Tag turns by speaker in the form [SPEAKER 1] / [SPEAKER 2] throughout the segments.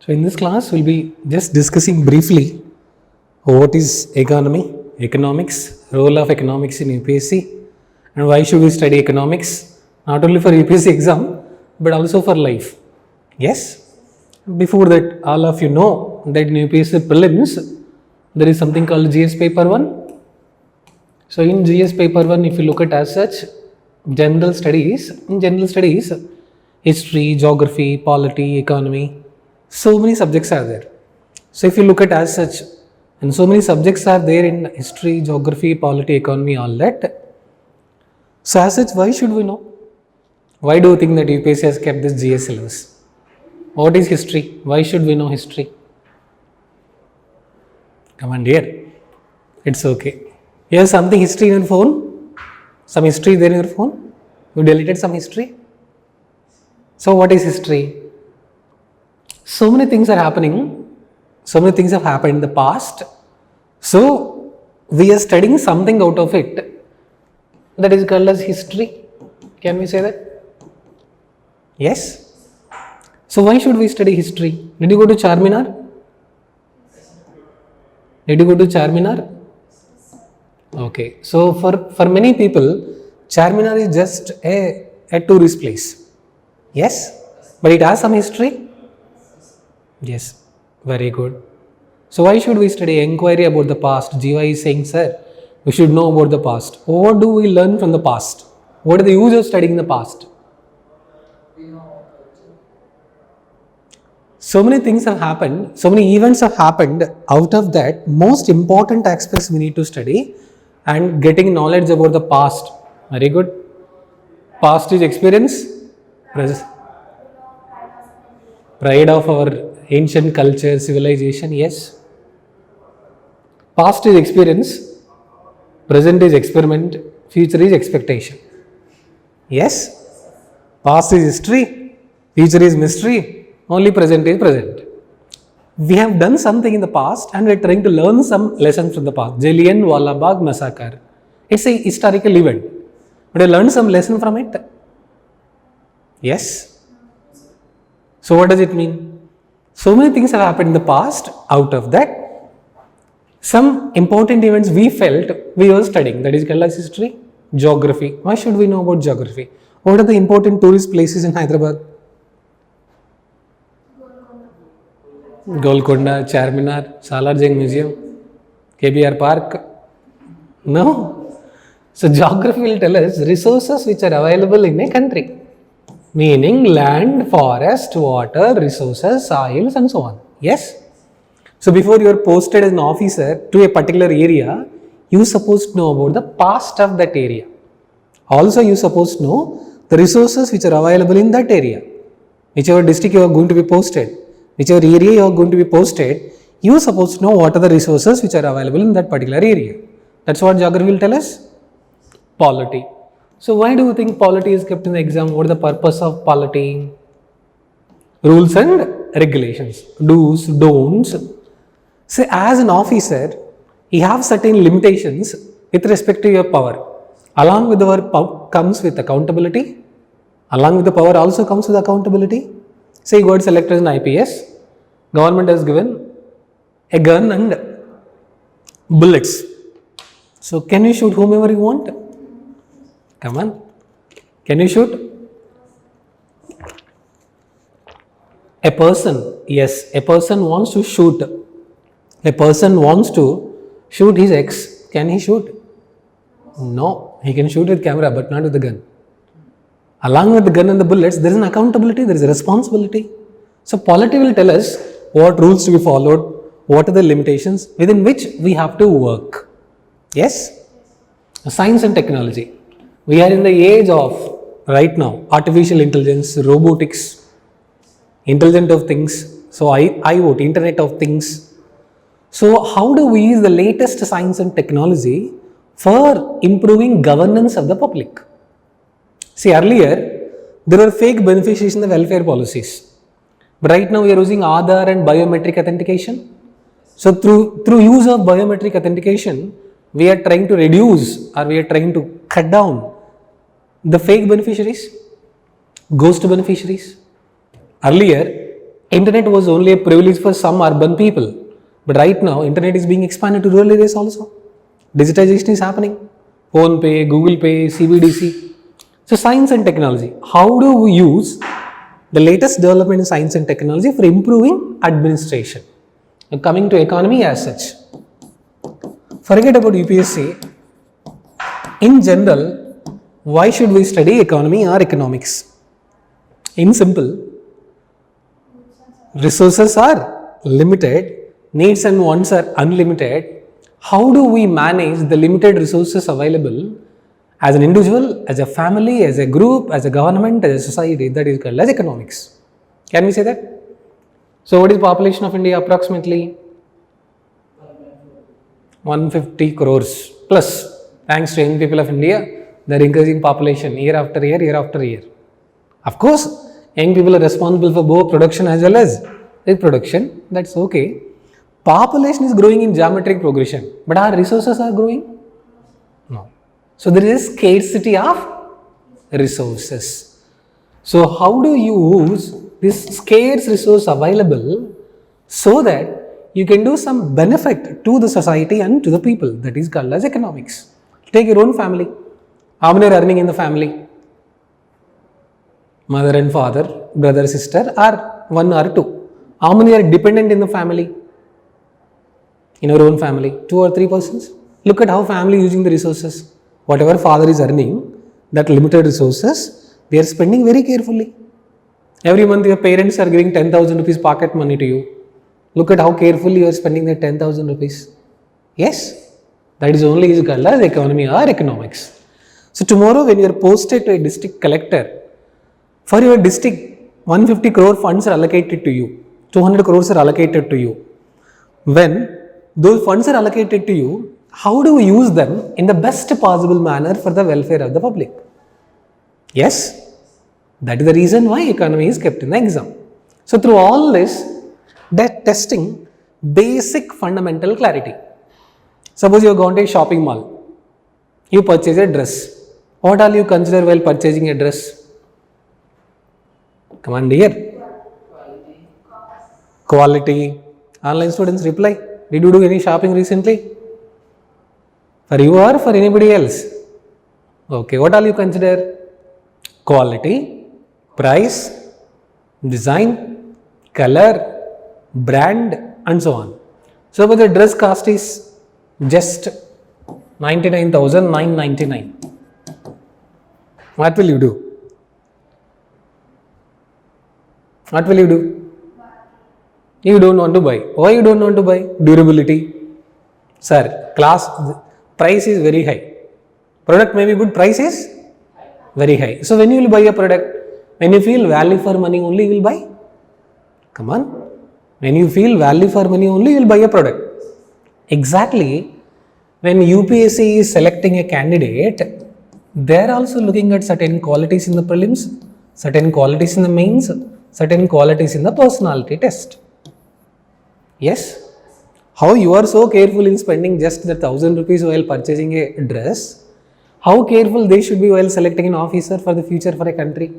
[SPEAKER 1] So in this class, we'll be just discussing briefly what is economy, economics, role of economics in UPSC, and why should we study economics, not only for UPSC exam, but also for life. Yes? Before that, all of you know that in UPSC prelims, there is something called GS paper 1. So in GS paper 1, if you look at as such, in general studies, history, geography, polity, economy, so many subjects are there. So if you look at as such, and so many subjects are there in history, geography, polity, economy, all that. So as such, why should we know? Why do you think that UPSC has kept this GS syllabus? What is history? Why should we know history? Come on dear, it's okay. You have something history in your phone? Some history there in your phone? You deleted some history? So what is history? So many things are happening. So many things have happened in the past. So we are studying something out of it. That is called as history. Can we say that? Yes. So why should we study history? Did you go to Charminar? Did you go to Charminar? Okay. So for many people, Charminar is just a tourist place. Yes. But it has some history. Yes. Very good. So why should we study inquiry about the past? Jiva is saying, sir, we should know about the past. What do we learn from the past? What is the use of studying the past? So many things have happened, so many events have happened. Out of that, most important aspects we need to study and getting knowledge about the past. Very good. Past is experience, pride of our ancient culture, civilization, yes. Past is experience, present is experiment, future is expectation. Yes. Past is history, future is mystery, only present is present. We have done something in the past and we are trying to learn some lessons from the past. Jallianwala Bagh massacre. It's a historical event. But I learned some lesson from it. Yes. So what does it mean? So many things have happened in the past. Out of that, some important events we felt we were studying. That is called as history, geography. Why should we know about geography? What are the important tourist places in Hyderabad? Golconda, Charminar, Salarjung Museum, KBR Park. No. So geography will tell us resources which are available in a country. Meaning land, forest, water, resources, soils and so on. Yes. So before you are posted as an officer to a particular area, you are supposed to know about the past of that area. Also you are supposed to know the resources which are available in that area. Whichever district you are going to be posted, whichever area you are going to be posted, you are supposed to know what are the resources which are available in that particular area. That's what geography will tell us. Polity. So why do you think polity is kept in the exam? What is the purpose of polity? Rules and regulations. Do's, don'ts. So as an officer, you have certain limitations with respect to your power. Along with our power comes with accountability. Along with the power also comes with accountability. Say you got selected as an IPS. Government has given a gun and bullets. So can you shoot whomever you want? Come on. Can you shoot? A person, yes, a person wants to shoot. A person wants to shoot his ex. Can he shoot? No. He can shoot with camera but not with the gun. Along with the gun and the bullets, there is an accountability, there is a responsibility. So polity will tell us what rules to be followed, what are the limitations within which we have to work. Yes? Science and technology. We are in the age of, right now, artificial intelligence, robotics, intelligent of things, so IoT, Internet of Things. So how do we use the latest science and technology for improving governance of the public? See, earlier, there were fake beneficiaries in the welfare policies. But right now we are using Aadhaar and biometric authentication. So through use of biometric authentication, we are trying to reduce or we are trying to cut down the fake beneficiaries, ghost beneficiaries. Earlier, Internet was only a privilege for some urban people, but right now internet is being expanded to rural areas also. Digitization is happening. Phone Pay, Google Pay, CBDC. So science and technology. How do we use the latest development in science and technology for improving administration? Now coming to economy as such. Forget about UPSC. In general, why should we study economy or economics? In simple, resources are limited, needs and wants are unlimited. How do we manage the limited resources available as an individual, as a family, as a group, as a government, as a society? That is called as economics. Can we say that? So what is population of India? Approximately 150 crores plus. Thanks to young people of India, they are increasing population year after year, year after year. Of course, young people are responsible for both production as well as reproduction. That's okay. Population is growing in geometric progression, but our resources are growing? No. So there is scarcity of resources. So how do you use this scarce resource available so that you can do some benefit to the society and to the people? That is called as economics. Take your own family. How many are earning in the family? Mother and father, brother, sister, or one or two. How many are dependent in the family? In your own family, 2 or 3 persons. Look at how family using the resources. Whatever father is earning, that limited resources, they are spending very carefully. Every month your parents are giving 10,000 rupees pocket money to you. Look at how carefully you are spending that 10,000 rupees. Yes, that is only is called as economy or economics. So tomorrow when you are posted to a district collector, for your district 150 crore funds are allocated to you, 200 crores are allocated to you. When those funds are allocated to you, how do we use them in the best possible manner for the welfare of the public? Yes, that is the reason why economy is kept in the exam. So through all this, that testing basic fundamental clarity. Suppose you have gone to a shopping mall, you purchase a dress. What all you consider while purchasing a dress? Come on dear. Quality. Online students reply. Did you do any shopping recently? For you or for anybody else? Okay, what all you consider? Quality, price, design, color, brand and so on. So but the dress cost is just 99,999. What will you do? What will you do? You don't want to buy. Why you don't want to buy? Durability. Sir, price is very high. Product may be good, price is very high. So when you will buy a product, when you feel value for money only you will buy. Come on. When you feel value for money only you will buy a product. Exactly. When UPSC is selecting a candidate, they are also looking at certain qualities in the prelims, certain qualities in the mains, certain qualities in the personality test. Yes, how you are so careful in spending just the 1,000 rupees while purchasing a dress, how careful they should be while selecting an officer for the future for a country.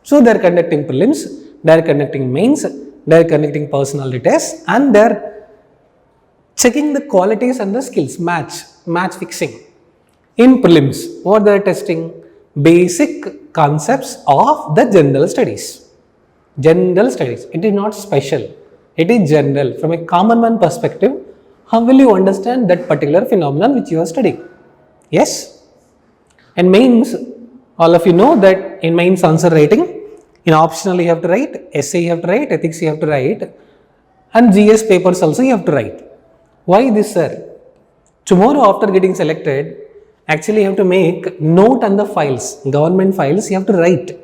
[SPEAKER 1] So they are conducting prelims, they are conducting mains, they are conducting personality tests and they are checking the qualities and the skills, match fixing. In prelims, what they are testing? Basic concepts of the general studies. General studies, it is not special. It is general. From a common man perspective, how will you understand that particular phenomenon which you are studying? Yes. And mains, all of you know that in mains answer writing, in optional you have to write, essay you have to write, ethics you have to write, and GS papers also you have to write. Why this, sir? Tomorrow after getting selected, actually you have to make note on the files, government files you have to write.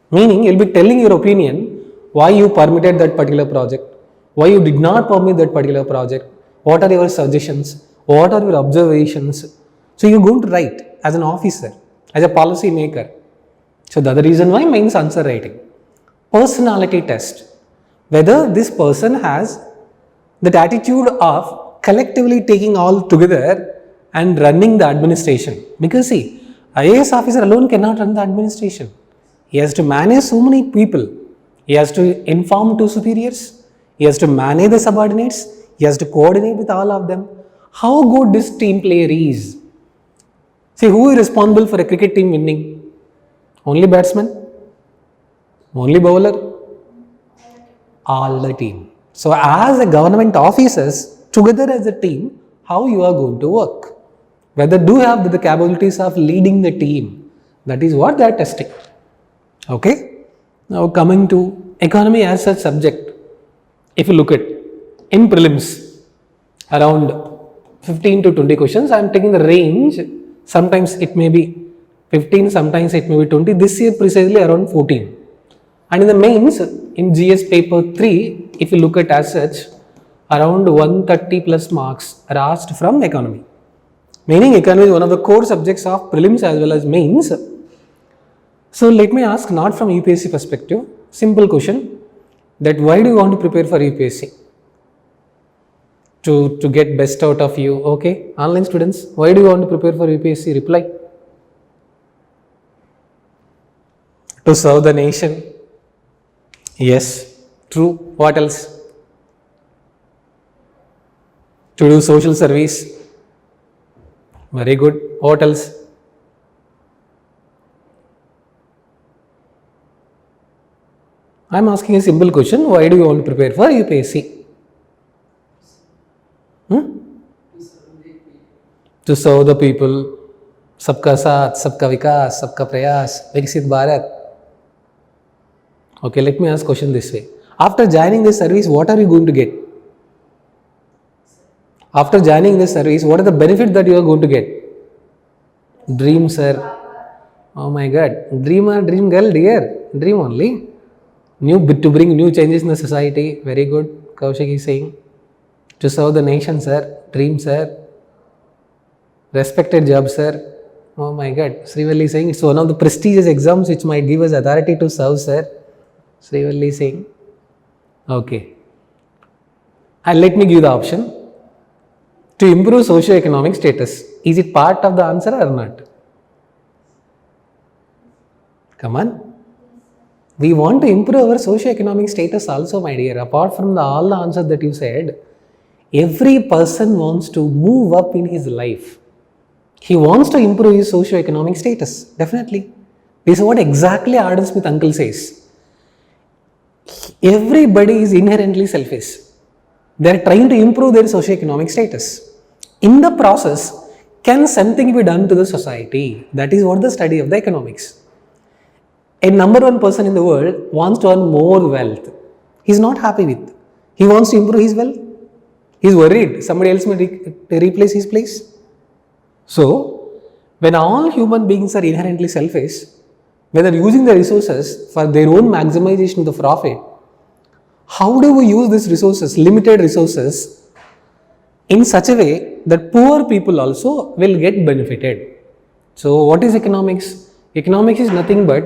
[SPEAKER 1] Meaning you will be telling your opinion, why you permitted that particular project, why you did not permit that particular project, what are your suggestions, what are your observations. So you are going to write as an officer, as a policy maker. So the other reason why mains answer writing. Personality test, whether this person has that attitude of collectively taking all together and running the administration. Because see, IAS officer alone cannot run the administration. He has to manage so many people. He has to inform to superiors. He has to manage the subordinates. He has to coordinate with all of them. How good this team player is. See, who is responsible for a cricket team winning? Only batsman? Only bowler? All the team. So, as a government officers, together as a team, how you are going to work? Whether do you have the capabilities of leading the team? That is what they are testing. Okay? Now, coming to economy as such subject, if you look at in prelims, around 15 to 20 questions, I am taking the range. Sometimes it may be 15, sometimes it may be 20. This year precisely around 14. And in the mains, in GS paper 3, if you look at as such, around 130 plus marks are asked from economy. Meaning economy is one of the core subjects of prelims as well as mains. So let me ask, not from UPSC perspective, simple question, that why do you want to prepare for UPSC? To get best out of you. Okay, online students, why do you want to prepare for UPSC? Reply. To serve the nation. Yes, true. What else? To do social service. Very good. What else? I am asking a simple question. Why do you want to prepare for UPSC? To serve the people. Sabka saath, sabka vikas, sabka prayas, Viksit Bharat. Okay, let me ask question this way. After joining this service, what are you going to get? After joining this service, what are the benefits that you are going to get? Dream, sir. Oh my God. Dream or dream girl, dear. Dream only. To bring new changes in the society. Very good. Kaushik is saying. To serve the nation, sir. Dream, sir. Respected job, sir. Oh my God. Srivalli is saying it's one of the prestigious exams which might give us authority to serve, sir. Srivalli is saying. Okay. And let me give the option. To improve socio-economic status. Is it part of the answer or not? Come on. We want to improve our socio-economic status also, my dear. Apart from all the answers that you said, every person wants to move up in his life. He wants to improve his socio-economic status. Definitely. This is what exactly Adam Smith uncle says. Everybody is inherently selfish. They are trying to improve their socio-economic status. In the process, can something be done to the society? That is what the study of the economics. A number one person in the world wants to earn more wealth. He is not happy with. He wants to improve his wealth. He is worried somebody else may replace his place. So, when all human beings are inherently selfish, when they are using the resources for their own maximization of the profit, how do we use these resources, limited resources, in such a way that poor people also will get benefited? So, what is economics? Economics is nothing but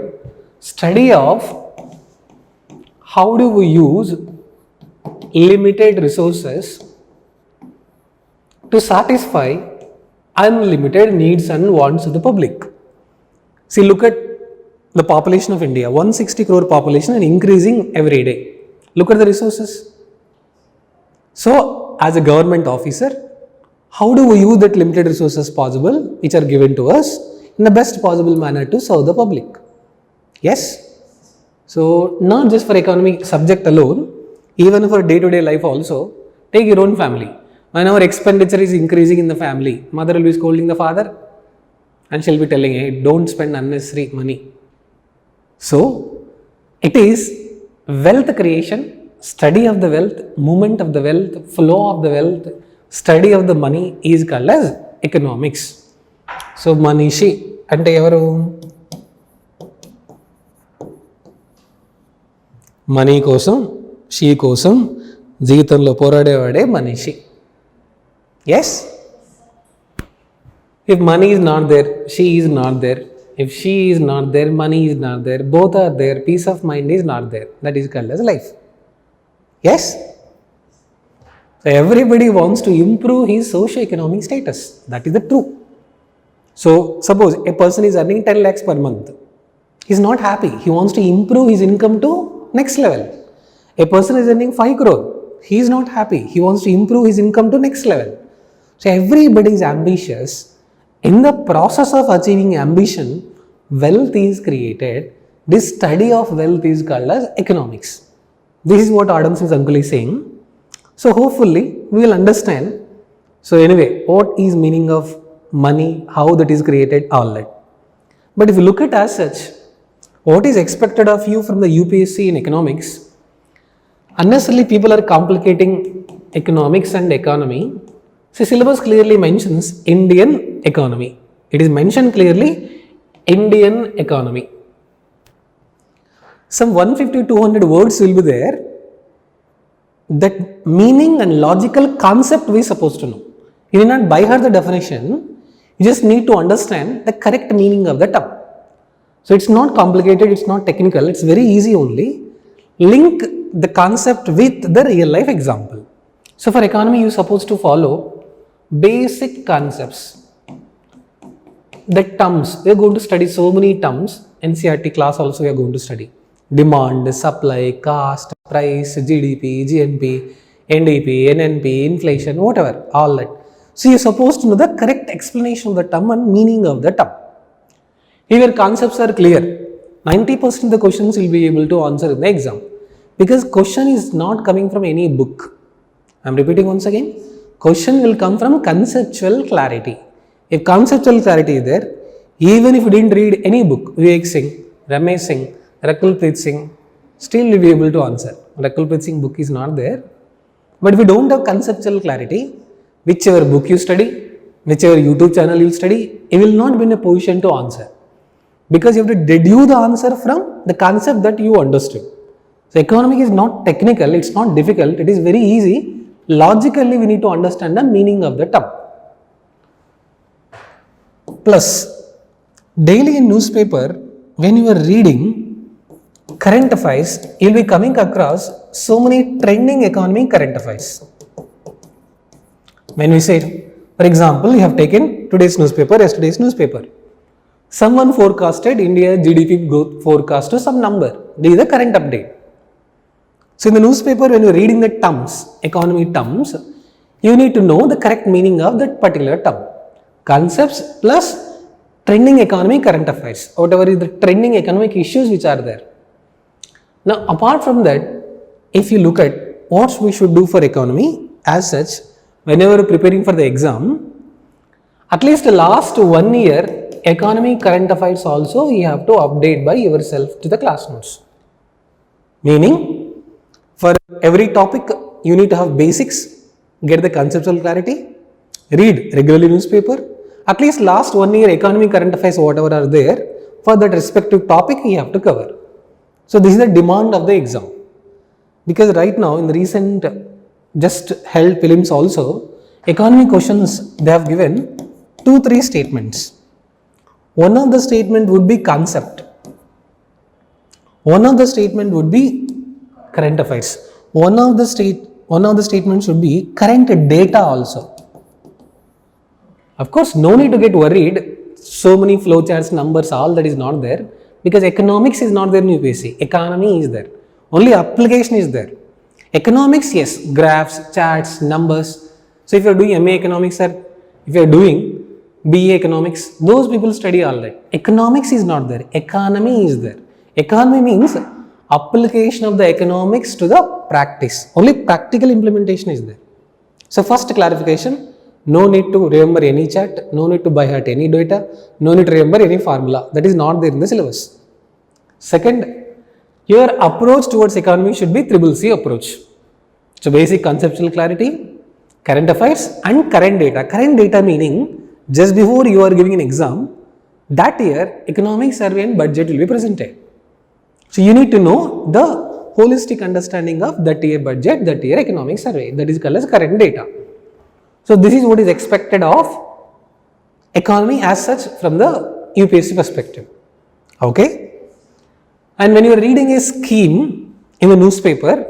[SPEAKER 1] study of how do we use limited resources to satisfy unlimited needs and wants of the public. See, look at the population of India, 160 crore population and increasing every day. Look at the resources. So, as a government officer, how do we use that limited resources possible which are given to us in the best possible manner to serve the public? Yes? So, not just for economic subject alone, even for day-to-day life also, take your own family. When our expenditure is increasing in the family, mother will be scolding the father and she'll be telling, hey, don't spend unnecessary money. So, it is wealth creation, study of the wealth, movement of the wealth, flow of the wealth, study of the money is called as economics. So, Manishi, ante evaru? Money kosam, she kosam, జీవితంలో పోరాడేవాడే మనిషి. Yes? If money is not there, she is not there. If she is not there, money is not there. Both are there. Peace of mind is not there. That is called as life. Yes? So everybody wants to improve his socio-economic status. That is the truth. So suppose a person is earning 10 lakhs per month. He is not happy. He wants to improve his income to next level. A person is earning 5 crore. He is not happy. He wants to improve his income to next level. So everybody is ambitious. In the process of achieving ambition, wealth is created. This study of wealth is called as economics. This is what Adam Smith's uncle is saying. So hopefully we will understand. So anyway, what is meaning of money, how that is created, all that. But if you look at as such, what is expected of you from the UPSC in economics, unnecessarily people are complicating economics and economy. So syllabus clearly mentions Indian economy. It is mentioned clearly Indian economy. Some 150-200 words will be there. That meaning and logical concept we are supposed to know. You need not by heart the definition. You just need to understand the correct meaning of the term. So it's not complicated, it's not technical, it's very easy only. Link the concept with the real life example. So for economy, you are supposed to follow basic concepts. The terms, we are going to study so many terms. NCERT class also we are going to study. Demand, supply, cost, price, GDP, GNP, NDP, NNP, inflation, whatever, all that. So you are supposed to know the correct explanation of the term and meaning of the term. If your concepts are clear, 90% of the questions will be able to answer in the exam. Because question is not coming from any book. I am repeating once again. Question will come from conceptual clarity. If conceptual clarity is there, even if you didn't read any book, Vivek Singh, Ramesh Singh, Rakulpreet Singh, still you will be able to answer. Rakulpreet Singh book is not there. But if you don't have conceptual clarity, whichever book you study, whichever YouTube channel you study, you will not be in a position to answer. Because you have to deduce the answer from the concept that you understood. So economics is not technical, it's not difficult, it is very easy. Logically we need to understand the meaning of the term. Plus, daily in newspaper, when you are reading current affairs, you will be coming across so many trending economy current affairs. When we say, for example, you have taken today's newspaper, yesterday's newspaper. Someone forecasted India GDP growth forecast to some number. This is the current update. So in the newspaper, when you are reading the terms, economy terms, you need to know the correct meaning of that particular term. Concepts plus trending economy current affairs, whatever is the trending economic issues which are there. Now apart from that, if you look at what we should do for economy as such, whenever preparing for the exam, at least the last 1 year, economy current affairs also you have to update by yourself to the class notes. Meaning, for every topic you need to have basics, get the conceptual clarity, read regularly newspaper, at least last 1 year economy current affairs whatever are there, for that respective topic you have to cover. So this is the demand of the exam. Because right now in the recent just held prelims also, economy questions they have given 2-3 statements. One of the statement would be concept. One of the statement would be current affairs. One of the statements should be current data also. Of course, no need to get worried. So many flowcharts, numbers, all that is not there. Because economics is not there in UPSC. Economy is there. Only application is there. Economics, yes, graphs, charts, numbers. So if you are doing MA economics or if you are doing BA economics, those people study all that. Economics is not there. Economy is there. Economy means application of the economics to the practice. Only practical implementation is there. So first clarification, no need to remember any chart, no need to by heart any data, no need to remember any formula. That is not there in the syllabus. Second, your approach towards economy should be CCC approach. So basic conceptual clarity, current affairs and current data. Current data meaning just before you are giving an exam, that year economic survey and budget will be presented. So you need to know the holistic understanding of that year budget, that year economic survey, that is called as current data. So this is what is expected of economy as such from the UPSC perspective. Okay? And when you are reading a scheme in the newspaper,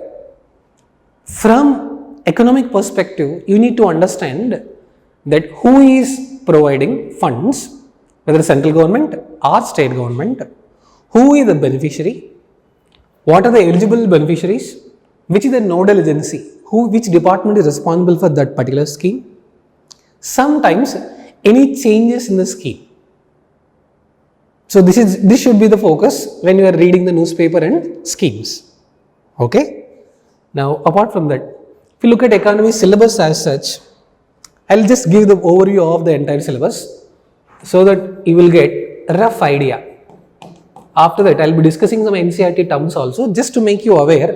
[SPEAKER 1] from economic perspective, you need to understand that who is providing funds, whether central government or state government, who is the beneficiary, What are the eligible beneficiaries? Which is the nodal agency? Which department is responsible for that particular scheme? Sometimes any changes in the scheme. So this should be the focus when you are reading the newspaper and schemes. Okay. Now apart from that, if you look at economy syllabus as such, I'll just give the overview of the entire syllabus so that you will get a rough idea. After that, I'll be discussing some NCERT terms also, just to make you aware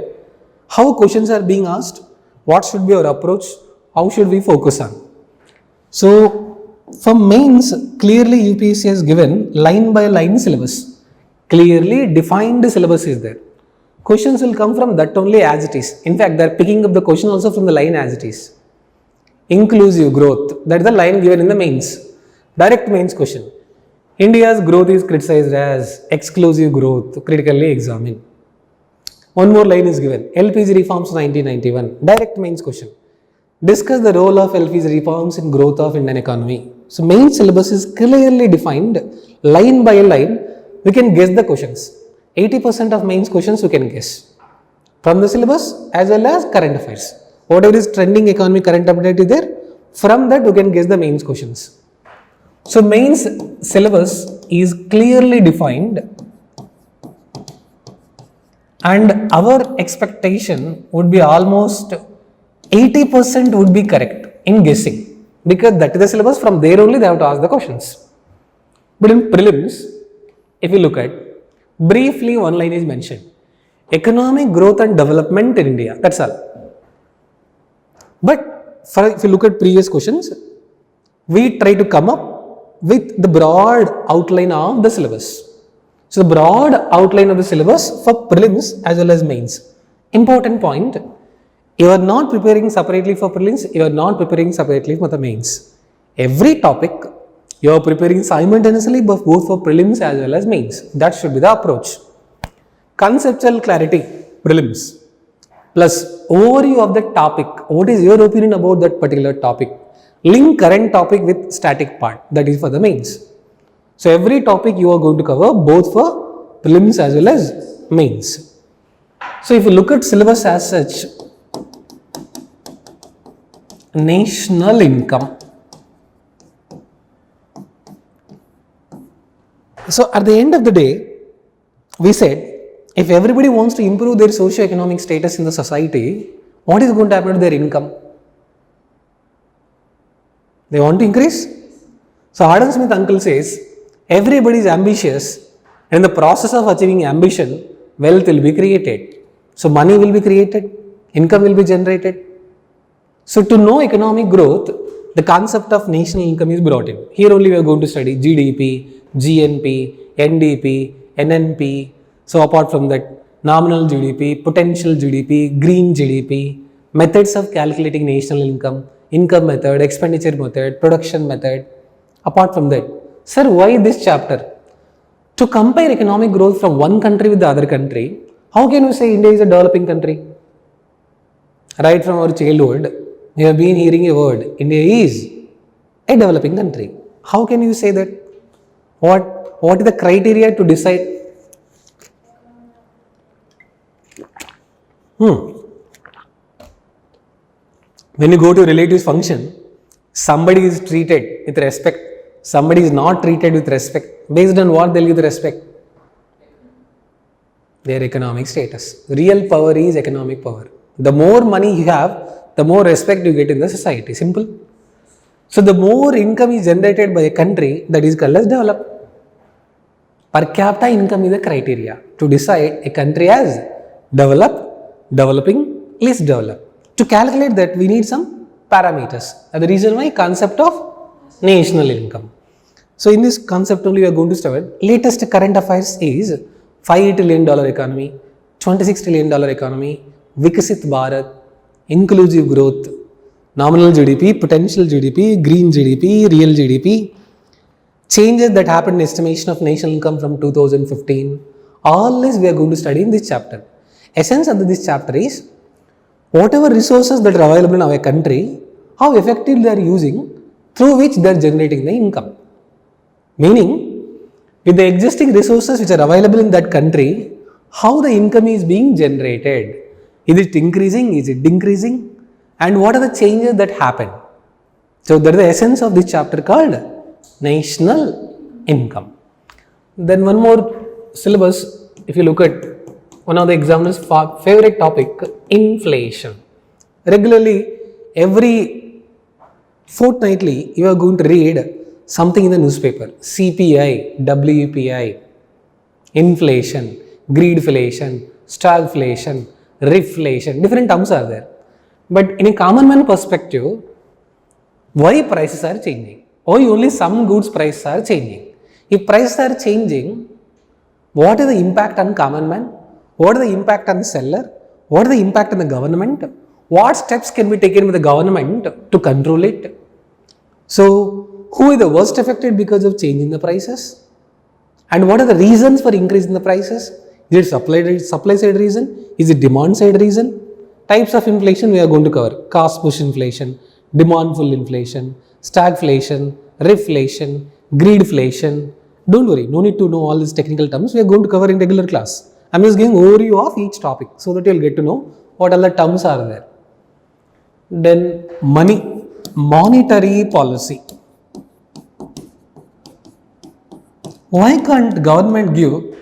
[SPEAKER 1] how questions are being asked, what should be our approach, how should we focus on. So for mains, clearly UPSC has given line by line syllabus. Clearly defined syllabus is there. Questions will come from that only as it is. In fact, they are picking up the question also from the line as it is. Inclusive growth, that is the line given in the mains. Direct mains question. India's growth is criticized as exclusive growth, critically examine. One more line is given. LPG reforms 1991. Direct mains question. Discuss the role of LPG reforms in growth of Indian economy. So main syllabus is clearly defined, line by line. We can guess the questions. 80% of mains questions we can guess from the syllabus as well as current affairs. Whatever is trending economy current update is there, from that we can guess the mains questions. So mains syllabus is clearly defined, and our expectation would be almost 80% would be correct in guessing, because that is the syllabus. From there only they have to ask the questions. But in prelims, if you look at, briefly one line is mentioned, economic growth and development in India, that's all. But if you look at previous questions, we try to come up with the broad outline of the syllabus. So the broad outline of the syllabus for prelims as well as mains. Important point, you are not preparing separately for prelims, you are not preparing separately for the mains. Every topic you are preparing simultaneously both for prelims as well as mains. That should be the approach. Conceptual clarity, prelims, plus overview of the topic. What is your opinion about that particular topic? Link current topic with static part, that is for the mains. So every topic you are going to cover both for prelims as well as mains. So if you look at syllabus as such, national income. So at the end of the day, we said if everybody wants to improve their socio-economic status in the society, what is going to happen to their income? They want to increase. So Adam Smith uncle says everybody is ambitious, and in the process of achieving ambition, wealth will be created. So money will be created, income will be generated. So to know economic growth, the concept of national income is brought in. Here only we are going to study GDP, GNP, NDP, NNP. So apart from that, nominal GDP, potential GDP, green GDP, methods of calculating national income, income method, expenditure method, production method. Apart from that, sir, why this chapter? To compare economic growth from one country with the other country, how can we say India is a developing country? Right from our childhood, we have been hearing a word, India is a developing country. How can you say that? What is the criteria to decide? When you go to a relatives function, somebody is treated with respect, somebody is not treated with respect. Based on what they will give the respect? Their economic status. Real power is economic power. The more money you have, the more respect you get in the society. Simple. So the more income is generated by a country, that is called as developed. Per capita income is the criteria to decide a country as developed, developing, least developed. To calculate that, we need some parameters. That's the reason why concept of national income. So in this concept only we are going to study. Latest current affairs is $5 trillion economy, $26 trillion economy, Vikasit Bharat, inclusive growth, nominal GDP, potential GDP, green GDP, real GDP, changes that happened in estimation of national income from 2015. All this we are going to study in this chapter. Essence of this chapter is whatever resources that are available in our country, how effectively they are using, through which they are generating the income. Meaning, with the existing resources which are available in that country, how the income is being generated. Is it increasing? Is it decreasing? And what are the changes that happen? So that is the essence of this chapter called national income. Then one more syllabus, if you look at one of the examiners' favorite topic, inflation. Regularly, every fortnightly, you are going to read something in the newspaper. CPI, WPI, inflation, greedflation, stagflation, reflation, different terms are there. But in a common man perspective, why prices are changing? Why only some goods prices are changing? If prices are changing, what is the impact on common man? What is the impact on the seller? What is the impact on the government? What steps can be taken by the government to control it? So, who is the worst affected because of changing the prices? And what are the reasons for increasing the prices? Is it supply side reason? Is it demand side reason? Types of inflation we are going to cover. Cost push inflation, demand pull inflation, stagflation, reflation, greedflation. Don't worry, no need to know all these technical terms. We are going to cover in regular class. I am just giving overview of each topic so that you will get to know what all the terms are there. Then money, monetary policy. Why can't government give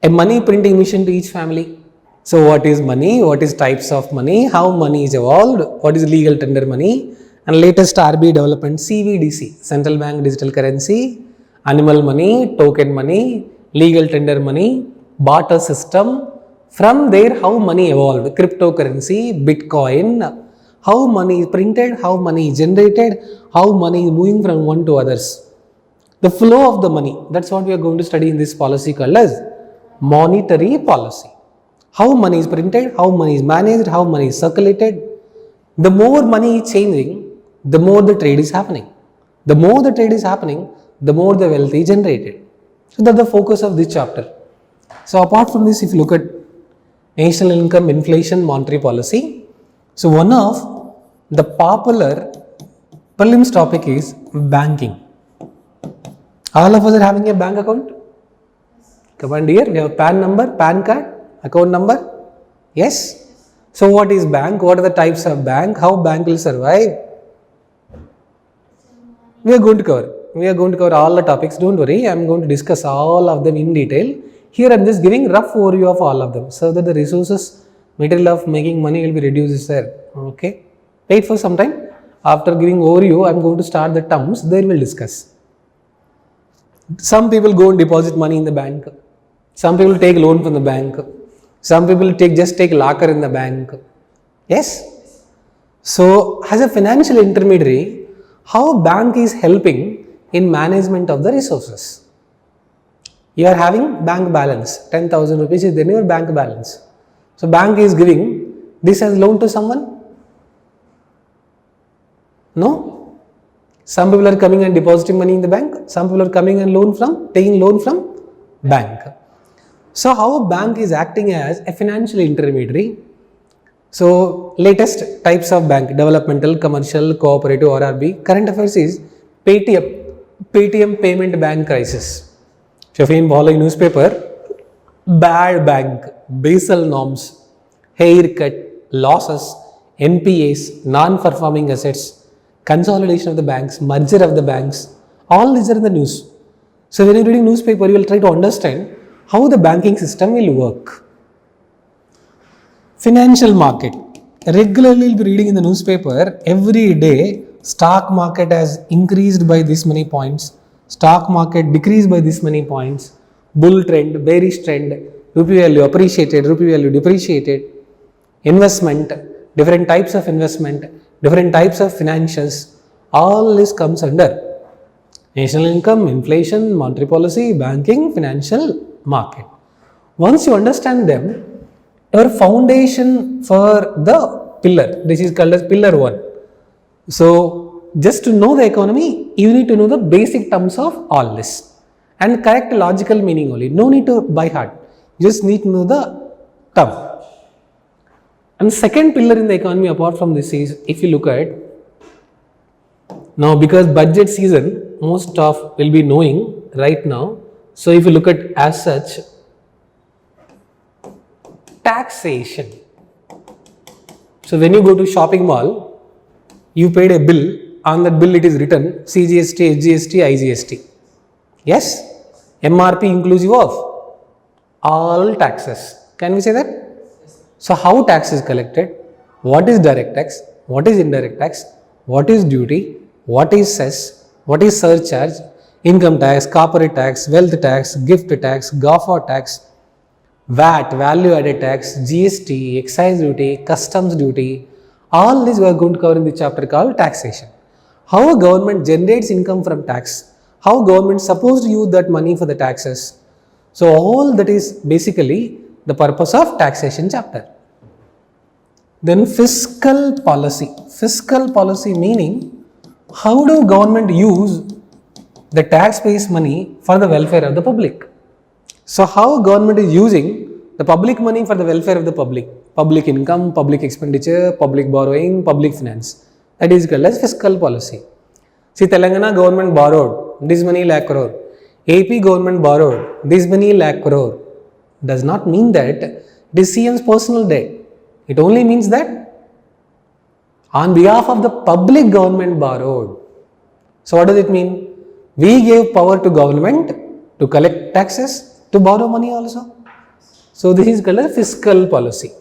[SPEAKER 1] a money printing machine to each family? So what is money? What is types of money? How money is evolved? What is legal tender money? And latest RBI development, CBDC, Central Bank Digital Currency, animal money, token money, legal tender money, barter system. From there, how money evolved? Cryptocurrency, Bitcoin, how money is printed, how money is generated, how money is moving from one to others. The flow of the money, that's what we are going to study in this policy called as monetary policy. How money is printed, how money is managed, how money is circulated. The more money is changing, the more the trade is happening. The more the trade is happening, the more the wealth is generated. So that's the focus of this chapter. So apart from this, if you look at national income, inflation, monetary policy, so one of the popular prelims topic is banking. All of us are having a bank account. Come on dear, we have PAN number, PAN card, account number. Yes. So what is bank? What are the types of bank? How bank will survive? We are going to cover. We are going to cover all the topics. Don't worry, I am going to discuss all of them in detail. Here I am just giving rough overview of all of them so that the resources, material of making money will be reduced there. Okay. Wait for some time. After giving overview, I am going to start the terms. Then we will discuss. Some people go and deposit money in the bank. Some people take loan from the bank. Some people just take locker in the bank. Yes. So as a financial intermediary, how bank is helping in management of the resources? You are having bank balance, 10,000 rupees is then your bank balance. So bank is giving this as loan to someone? No. Some people are coming and depositing money in the bank. Some people are coming and taking loan from bank. So how a bank is acting as a financial intermediary? So latest types of bank, developmental, commercial, cooperative, RRB. Current affairs is Paytm payment bank crisis. If you have been following newspaper, bad bank, Basel norms, haircut, losses, NPAs, non-performing assets, consolidation of the banks, merger of the banks, all these are in the news. So when you are reading newspaper, you will try to understand how the banking system will work. Financial market. Regularly you will be reading in the newspaper, every day stock market has increased by this many points, stock market decreased by this many points, bull trend, bearish trend, rupee value appreciated, rupee value depreciated, investment, different types of investment, different types of financials, all this comes under national income, inflation, monetary policy, banking, financial market. Once you understand them, your foundation for the pillar, this is called as pillar 1. So just to know the economy, you need to know the basic terms of all this and correct logical meaning only. No need to by heart, just need to know the term. And second pillar in the economy apart from this is, if you look at, now because budget season, most of will be knowing right now. So if you look at as such, taxation. So when you go to shopping mall, you paid a bill. On that bill it is written CGST, SGST, IGST. Yes? MRP inclusive of all taxes. Can we say that? So how tax is collected? What is direct tax? What is indirect tax? What is duty? What is cess? What is surcharge? Income tax, corporate tax, wealth tax, gift tax, GAFA tax, VAT, value added tax, GST, excise duty, customs duty. All this we are going to cover in the chapter called taxation. How a government generates income from tax, how government is supposed to use that money for the taxes. So all that is basically the purpose of taxation chapter. Then fiscal policy. Fiscal policy meaning how do government use the taxpayers' money for the welfare of the public. So how government is using the public money for the welfare of the public. Public income, public expenditure, public borrowing, public finance. That is called as fiscal policy. See, Telangana government borrowed this many lakh crore. AP government borrowed this many lakh crore. Does not mean that this CM's personal debt. It only means that on behalf of the public government borrowed. So what does it mean? We gave power to government to collect taxes, to borrow money also. So this is called as fiscal policy.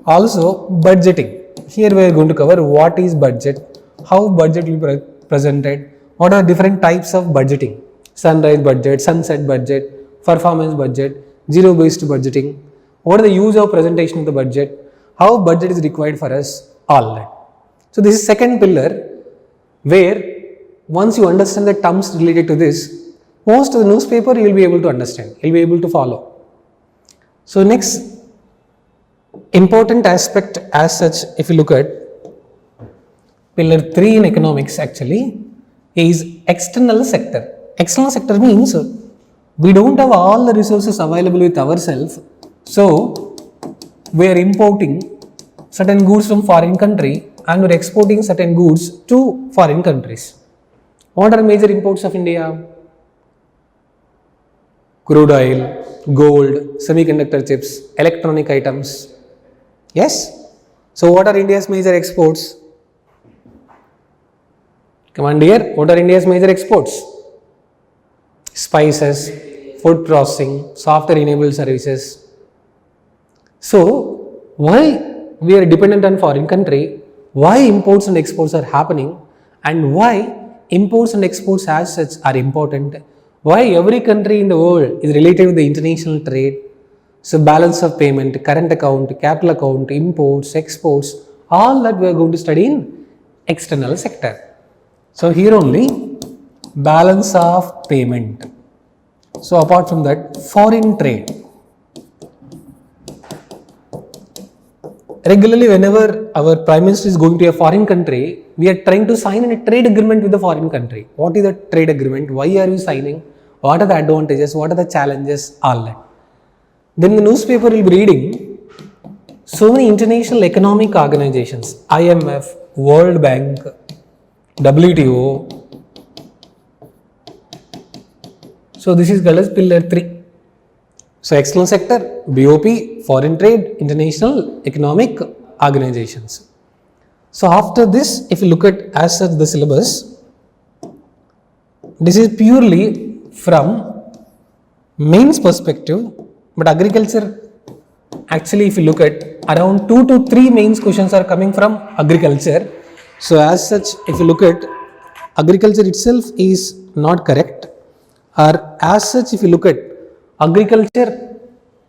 [SPEAKER 1] Also budgeting. Here we are going to cover what is budget, how budget will be presented, what are different types of budgeting. Sunrise budget, sunset budget, performance budget, zero-based budgeting. What are the use of presentation of the budget, how budget is required for us, all that. So this is second pillar where once you understand the terms related to this, most of the newspaper you will be able to understand, you will be able to follow. So next important aspect as such, if you look at pillar 3 in economics actually is external sector. External sector means we don't have all the resources available with ourselves, so we are importing certain goods from foreign country and we are exporting certain goods to foreign countries. What are major imports of India? Crude oil, gold, semiconductor chips, electronic items. Yes? So what are India's major exports? Come on dear, what are India's major exports? Spices, food processing, software enabled services. So why we are dependent on foreign country? Why imports and exports are happening? And why imports and exports as such are important? Why every country in the world is related with the international trade? So balance of payment, current account, capital account, imports, exports, all that we are going to study in external sector. So here only balance of payment. So apart from that, foreign trade. Regularly whenever our Prime Minister is going to a foreign country, we are trying to sign a trade agreement with the foreign country. What is the trade agreement? Why are you signing? What are the advantages? What are the challenges? All that. Then the newspaper will be reading so many international economic organizations, IMF, World Bank, WTO. So this is called as pillar 3. So external sector, BOP, foreign trade, international economic organizations. So after this, if you look at as such the syllabus, this is purely from mains perspective, but agriculture actually if you look at around 2 to 3 mains questions are coming from agriculture. So as such, if you look at agriculture itself is not correct, or as such if you look at agriculture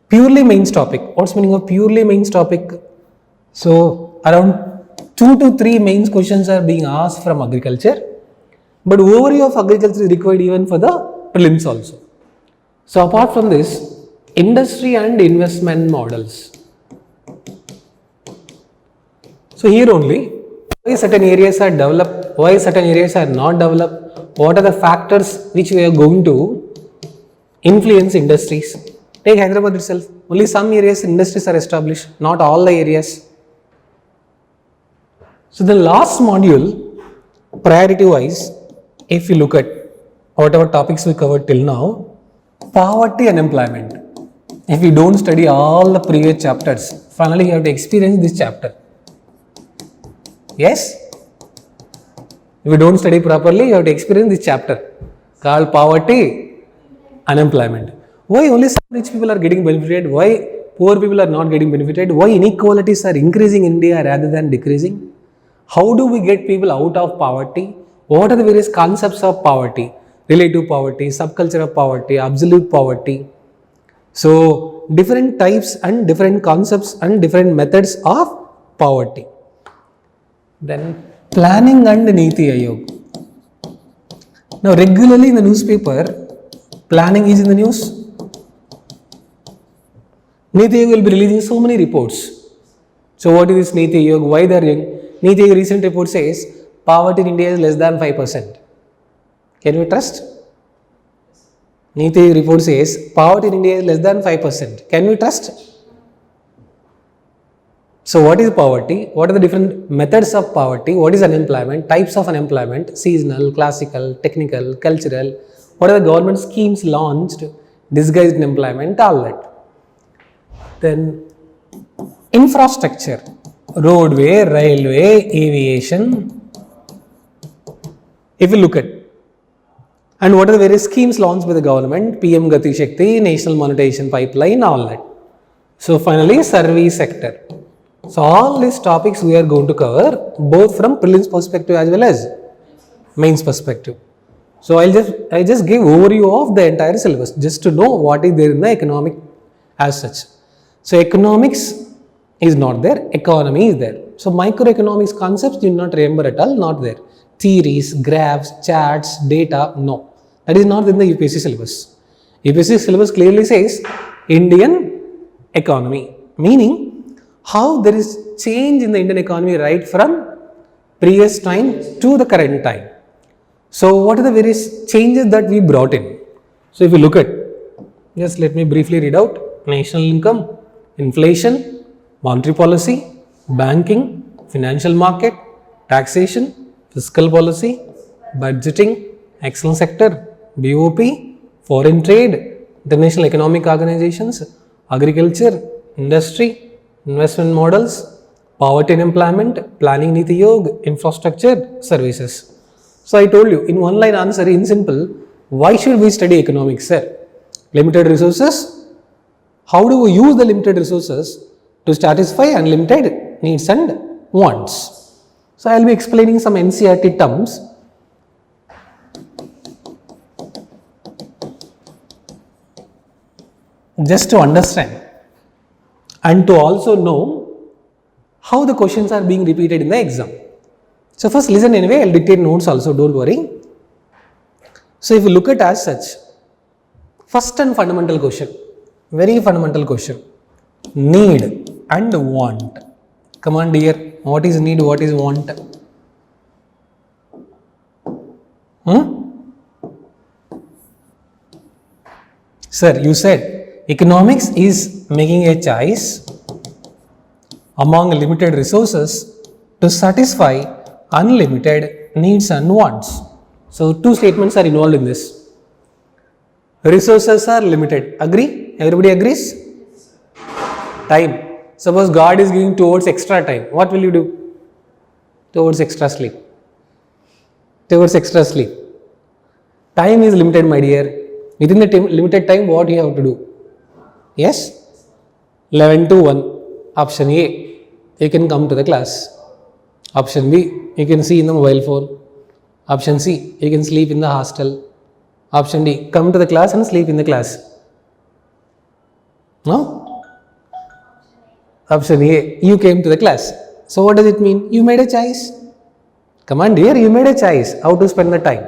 [SPEAKER 1] purely mains topic. What's meaning of purely mains topic? So around 2 to 3 mains questions are being asked from agriculture, but overview of agriculture is required even for the prelims also. So apart from this, industry and investment models. So here only why certain areas are developed, why certain areas are not developed, what are the factors which we are going to influence industries. Take Hyderabad itself, only some areas industries are established, not all the areas. So the last module, priority wise, if you look at whatever topics we covered till now, poverty and unemployment. If you don't study all the previous chapters, finally you have to experience this chapter. Yes? If you don't study properly, you have to experience this chapter called poverty, unemployment. Why only some rich people are getting benefited? Why poor people are not getting benefited? Why inequalities are increasing in India rather than decreasing? How do we get people out of poverty? What are the various concepts of poverty? Relative poverty, subculture of poverty, absolute poverty. So, different types and different concepts and different methods of poverty. Then, planning and Niti Ayog. Now, regularly in the newspaper, planning is in the news. Niti Ayog will be releasing so many reports. So, what is this Niti Ayog? Why they are young? Niti Ayog recent report says poverty in India is less than 5%. Can you trust? Niti Ayog report says poverty in India is less than 5%. Can we trust? So what is poverty? What are the different methods of poverty? What is unemployment? Types of unemployment, seasonal, classical, technical, cultural. What are the government schemes launched, disguised employment, all that. Then infrastructure, roadway, railway, aviation. If you look at, and what are the various schemes launched by the government, PM Gati Shakti, National Monetization Pipeline, all that. So finally, service sector. So all these topics we are going to cover both from prelims perspective as well as mains perspective. So I just give overview of the entire syllabus just to know what is there in the economic as such. So economics is not there, economy is there. So microeconomics concepts you not remember at all, not there. Theories, graphs, charts, data, no. That is not in the UPSC syllabus. UPSC syllabus clearly says Indian economy, meaning how there is change in the Indian economy right from previous time to the current time. So what are the various changes that we brought in? So if you look at, just let me briefly read out: national income, inflation, monetary policy, banking, financial market, taxation, fiscal policy, budgeting, external sector, BOP, foreign trade, international economic organizations, agriculture, industry, investment models, poverty and employment, planning Niti Ayog, infrastructure, services. So I told you in one line answer in simple, why should we study economics, sir? Limited resources. How do we use the limited resources to satisfy unlimited needs and wants? So I will be explaining some NCERT terms. Just to understand and to also know how the questions are being repeated in the exam. So first listen anyway, I will dictate notes also, don't worry. So if you look at as such, first and fundamental question, very fundamental question, need and want. Come on dear, what is need, what is want? Sir, you said economics is making a choice among limited resources to satisfy unlimited needs and wants. So two statements are involved in this. Resources are limited. Agree? Everybody agrees? Time. Suppose God is giving towards extra time. What will you do? Towards extra sleep. Towards extra sleep. Time is limited, my dear. Within the limited time, what you have to do? Yes? 11 to 1. Option A, you can come to the class. Option B, you can see in the mobile phone. Option C, you can sleep in the hostel. Option D, come to the class and sleep in the class. No? Option A, you came to the class. So what does it mean? You made a choice. Come on dear, you made a choice. How to spend the time?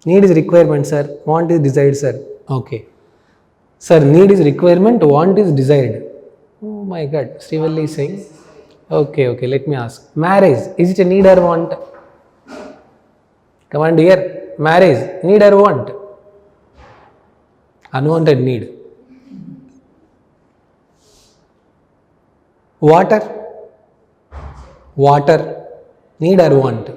[SPEAKER 1] Need is requirement, sir. Want is desired, sir. Okay. Sir, need is requirement, want is desired. Oh my God, Srivalli is saying. Okay, let me ask. Marriage, is it a need or want? Come on dear, marriage, need or want? Unwanted need. Water, need or want?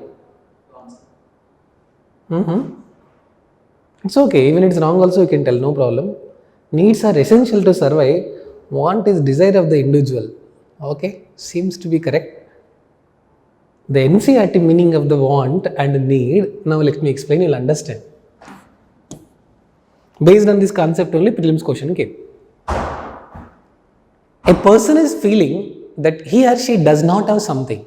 [SPEAKER 1] It's okay, even it's wrong also you can tell, no problem. Needs are essential to survive. Want is desire of the individual. Okay, seems to be correct. The NCERT meaning of the want and need, now let me explain, you'll understand. Based on this concept only prelims question came. A person is feeling that he or she does not have something.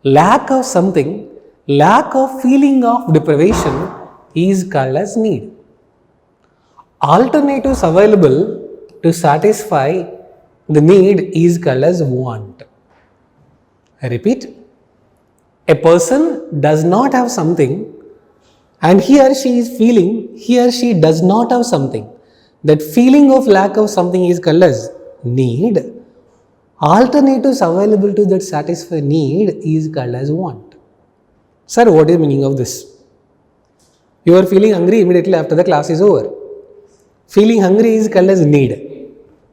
[SPEAKER 1] Lack of something, lack of feeling of deprivation is called as need. Alternatives available to satisfy the need is called as want. I repeat, a person does not have something and he or she is feeling he or she does not have something. That feeling of lack of something is called as need. Alternatives available to that satisfy need is called as want. Sir, what is the meaning of this? You are feeling hungry immediately after the class is over. Feeling hungry is called as need.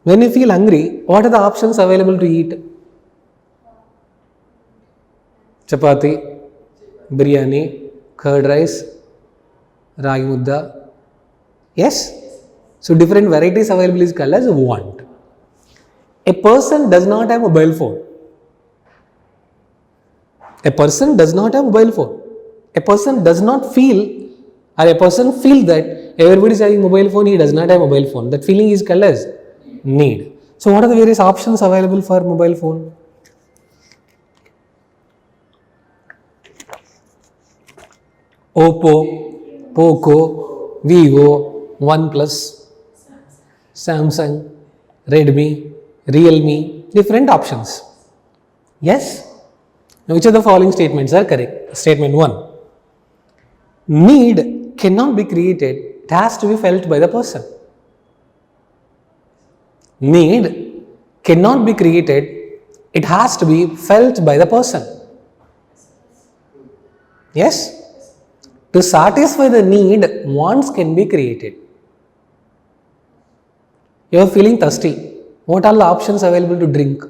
[SPEAKER 1] When you feel hungry, what are the options available to eat? Chapati, biryani, curd rice, ragi mudda. Yes? So different varieties available is called as want. A person does not have a mobile phone. A person does not have a mobile phone. A person does not feel, or a person feels that everybody is having mobile phone, he does not have mobile phone. That feeling is called as need. So what are the various options available for mobile phone? Oppo, Poco, Vivo, OnePlus, Samsung, Redmi, Realme, different options. Yes? Now, which of the following statements are correct? Statement 1. Need cannot be created, it has to be felt by the person. Need cannot be created, it has to be felt by the person. Yes? To satisfy the need, wants can be created. You are feeling thirsty. What are the options available to drink?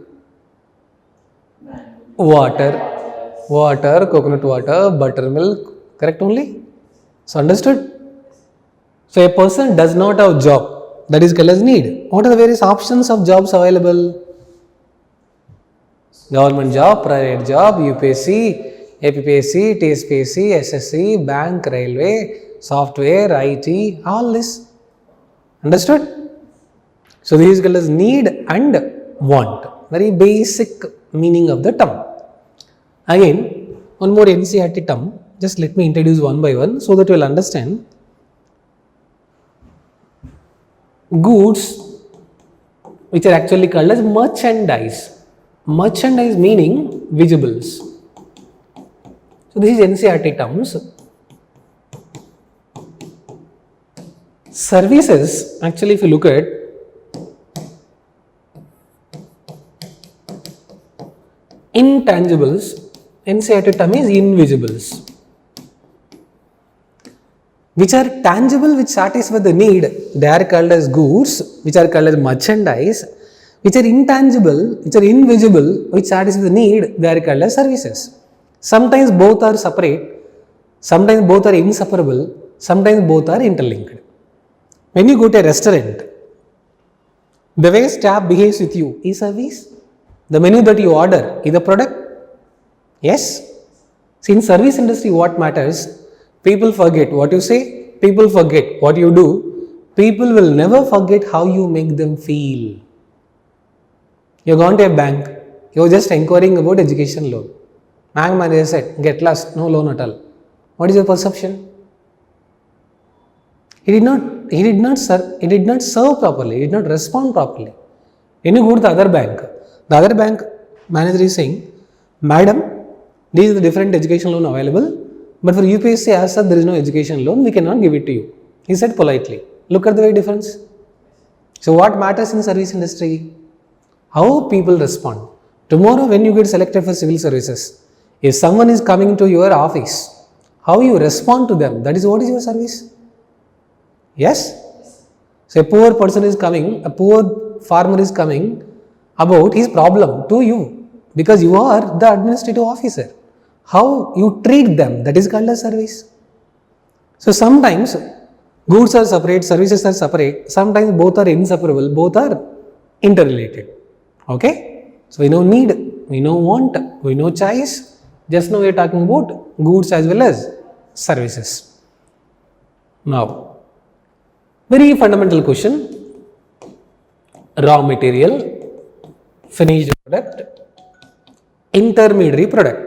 [SPEAKER 1] Water, coconut water, buttermilk. Correct only? So understood? So a person does not have job. That is called as need. What are the various options of jobs available? Government job, private job, UPSC, APPSC, TSPSC, SSC, bank, railway, software, IT, all this. Understood? So this is called as need and want. Very basic meaning of the term. Again, one more NCERT term. Just let me introduce one by one so that you will understand. Goods which are actually called as merchandise. Merchandise meaning visibles. So this is NCERT terms. Services, actually if you look at intangibles, NCERT term is invisibles. Which are tangible, which satisfy the need, they are called as goods, which are called as merchandise. Which are intangible, which are invisible, which satisfy the need, they are called as services. Sometimes both are separate, sometimes both are inseparable, sometimes both are interlinked. When you go to a restaurant, the way staff behaves with you is service. The menu that you order is a product. Yes. See, in service industry, what matters? People forget what you say, people forget what you do, people will never forget how you make them feel. You have gone to a bank, you are just inquiring about education loan. Bank manager said, get lost, no loan at all. What is your perception? He did not serve properly, he did not respond properly. When you go to the other bank manager is saying, Madam, these are the different education loan available, but for UPSC as such there is no education loan, we cannot give it to you. He said politely. Look at the very difference. So what matters in service industry? How people respond. Tomorrow when you get selected for civil services, if someone is coming to your office, how you respond to them, that is what is your service. Yes? So a poor person is coming, a poor farmer is coming about his problem to you because you are the administrative officer. How you treat them, that is called a service. So sometimes Goods are separate, services are separate. Sometimes both are inseparable, both are interrelated. Okay? So we know need, we know want, we know choice. Just now we are talking about goods as well as services. Now, very fundamental question. Raw material, finished product, intermediary product.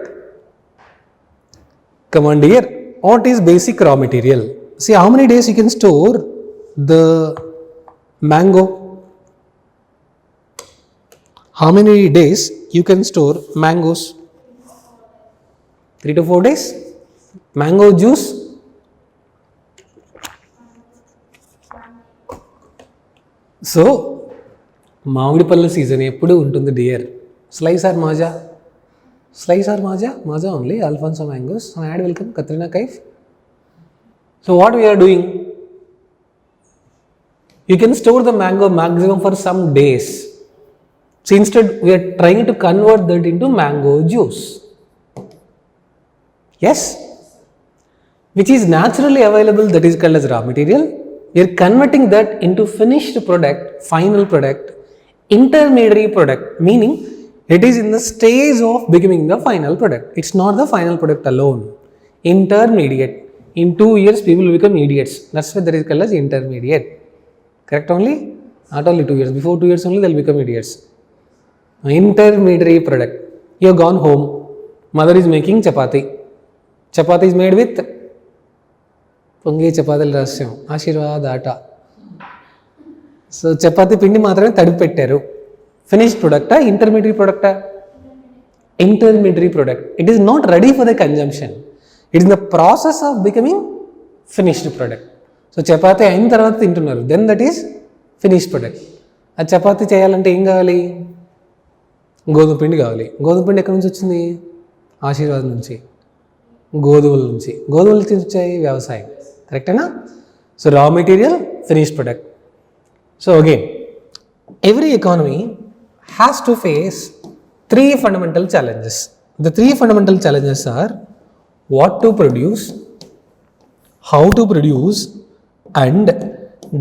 [SPEAKER 1] Come on dear, what is basic raw material? See how many days you can store the mango? How many days you can store mangoes? 3 to 4 days. Mango juice. So, మామిడి పళ్ళ season ఎప్పుడు ఉంటుంది dear. Slice or Maaza? Slice or maja? Maja only, Alfonso mangoes. Some ad will come, Katrina Kaif. So what we are doing? You can store the mango maximum for some days. So instead we are trying to convert that into mango juice. Yes? Which is naturally available, that is called as raw material. We are converting that into finished product, final product, intermediary product, meaning it is in the stage of becoming the final product. It's not the final product alone. Intermediate. In 2 years, people will become idiots. That's why that is called as intermediate. Correct only? Not only 2 years. Before 2 years only, they will become idiots. Intermediary product. You have gone home. Mother is making chapati. Chapati is made with Pungi chapati rasyam. Ashirvad atta. So, chapati pindi maatrame tadipi pettaru. Finished product, intermediary product? Intermediary product. It is not ready for the consumption. It is in the process of becoming finished product. So, chapati అయిన తర్వాత తింటున్నారు. Then that is finished product. ఆ చపాతీ చేయాలంటే ఏం కావాలి? గోధుమ పిండి కావాలి. గోధుమ పిండి ఎక్కడి నుంచి వచ్చింది? ఆశీర్వాద్ నుంచి, గోధుమల నుంచి. గోధుమల నుంచి వచ్చాయి వ్యవసాయం. కరెక్టేనా? So raw material, finished product. So again every economy has to face 3 fundamental challenges. The 3 fundamental challenges are what to produce, how to produce, and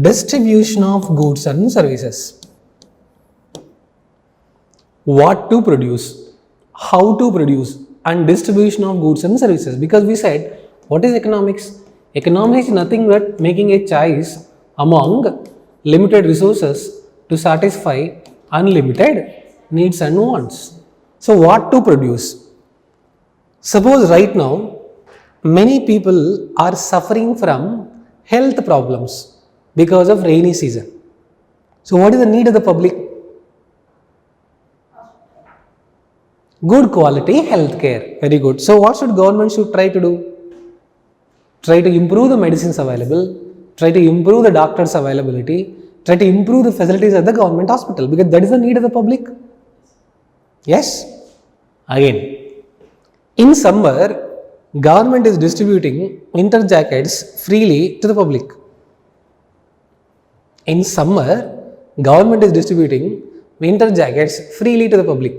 [SPEAKER 1] distribution of goods and services. What to produce, how to produce, and distribution of goods and services. Because we said, what is economics? Economics is nothing but making a choice among limited resources to satisfy unlimited needs and wants. So what to produce? Suppose right now many people are suffering from health problems because of rainy season. So what is the need of the public? Good quality health care. Very good. So what should government should try to do? Try to improve the medicines available, try to improve the doctors availability, try to improve the facilities at the government hospital, because that is the need of the public. Yes? Again, in summer, government is distributing winter jackets freely to the public. In summer, government is distributing winter jackets freely to the public.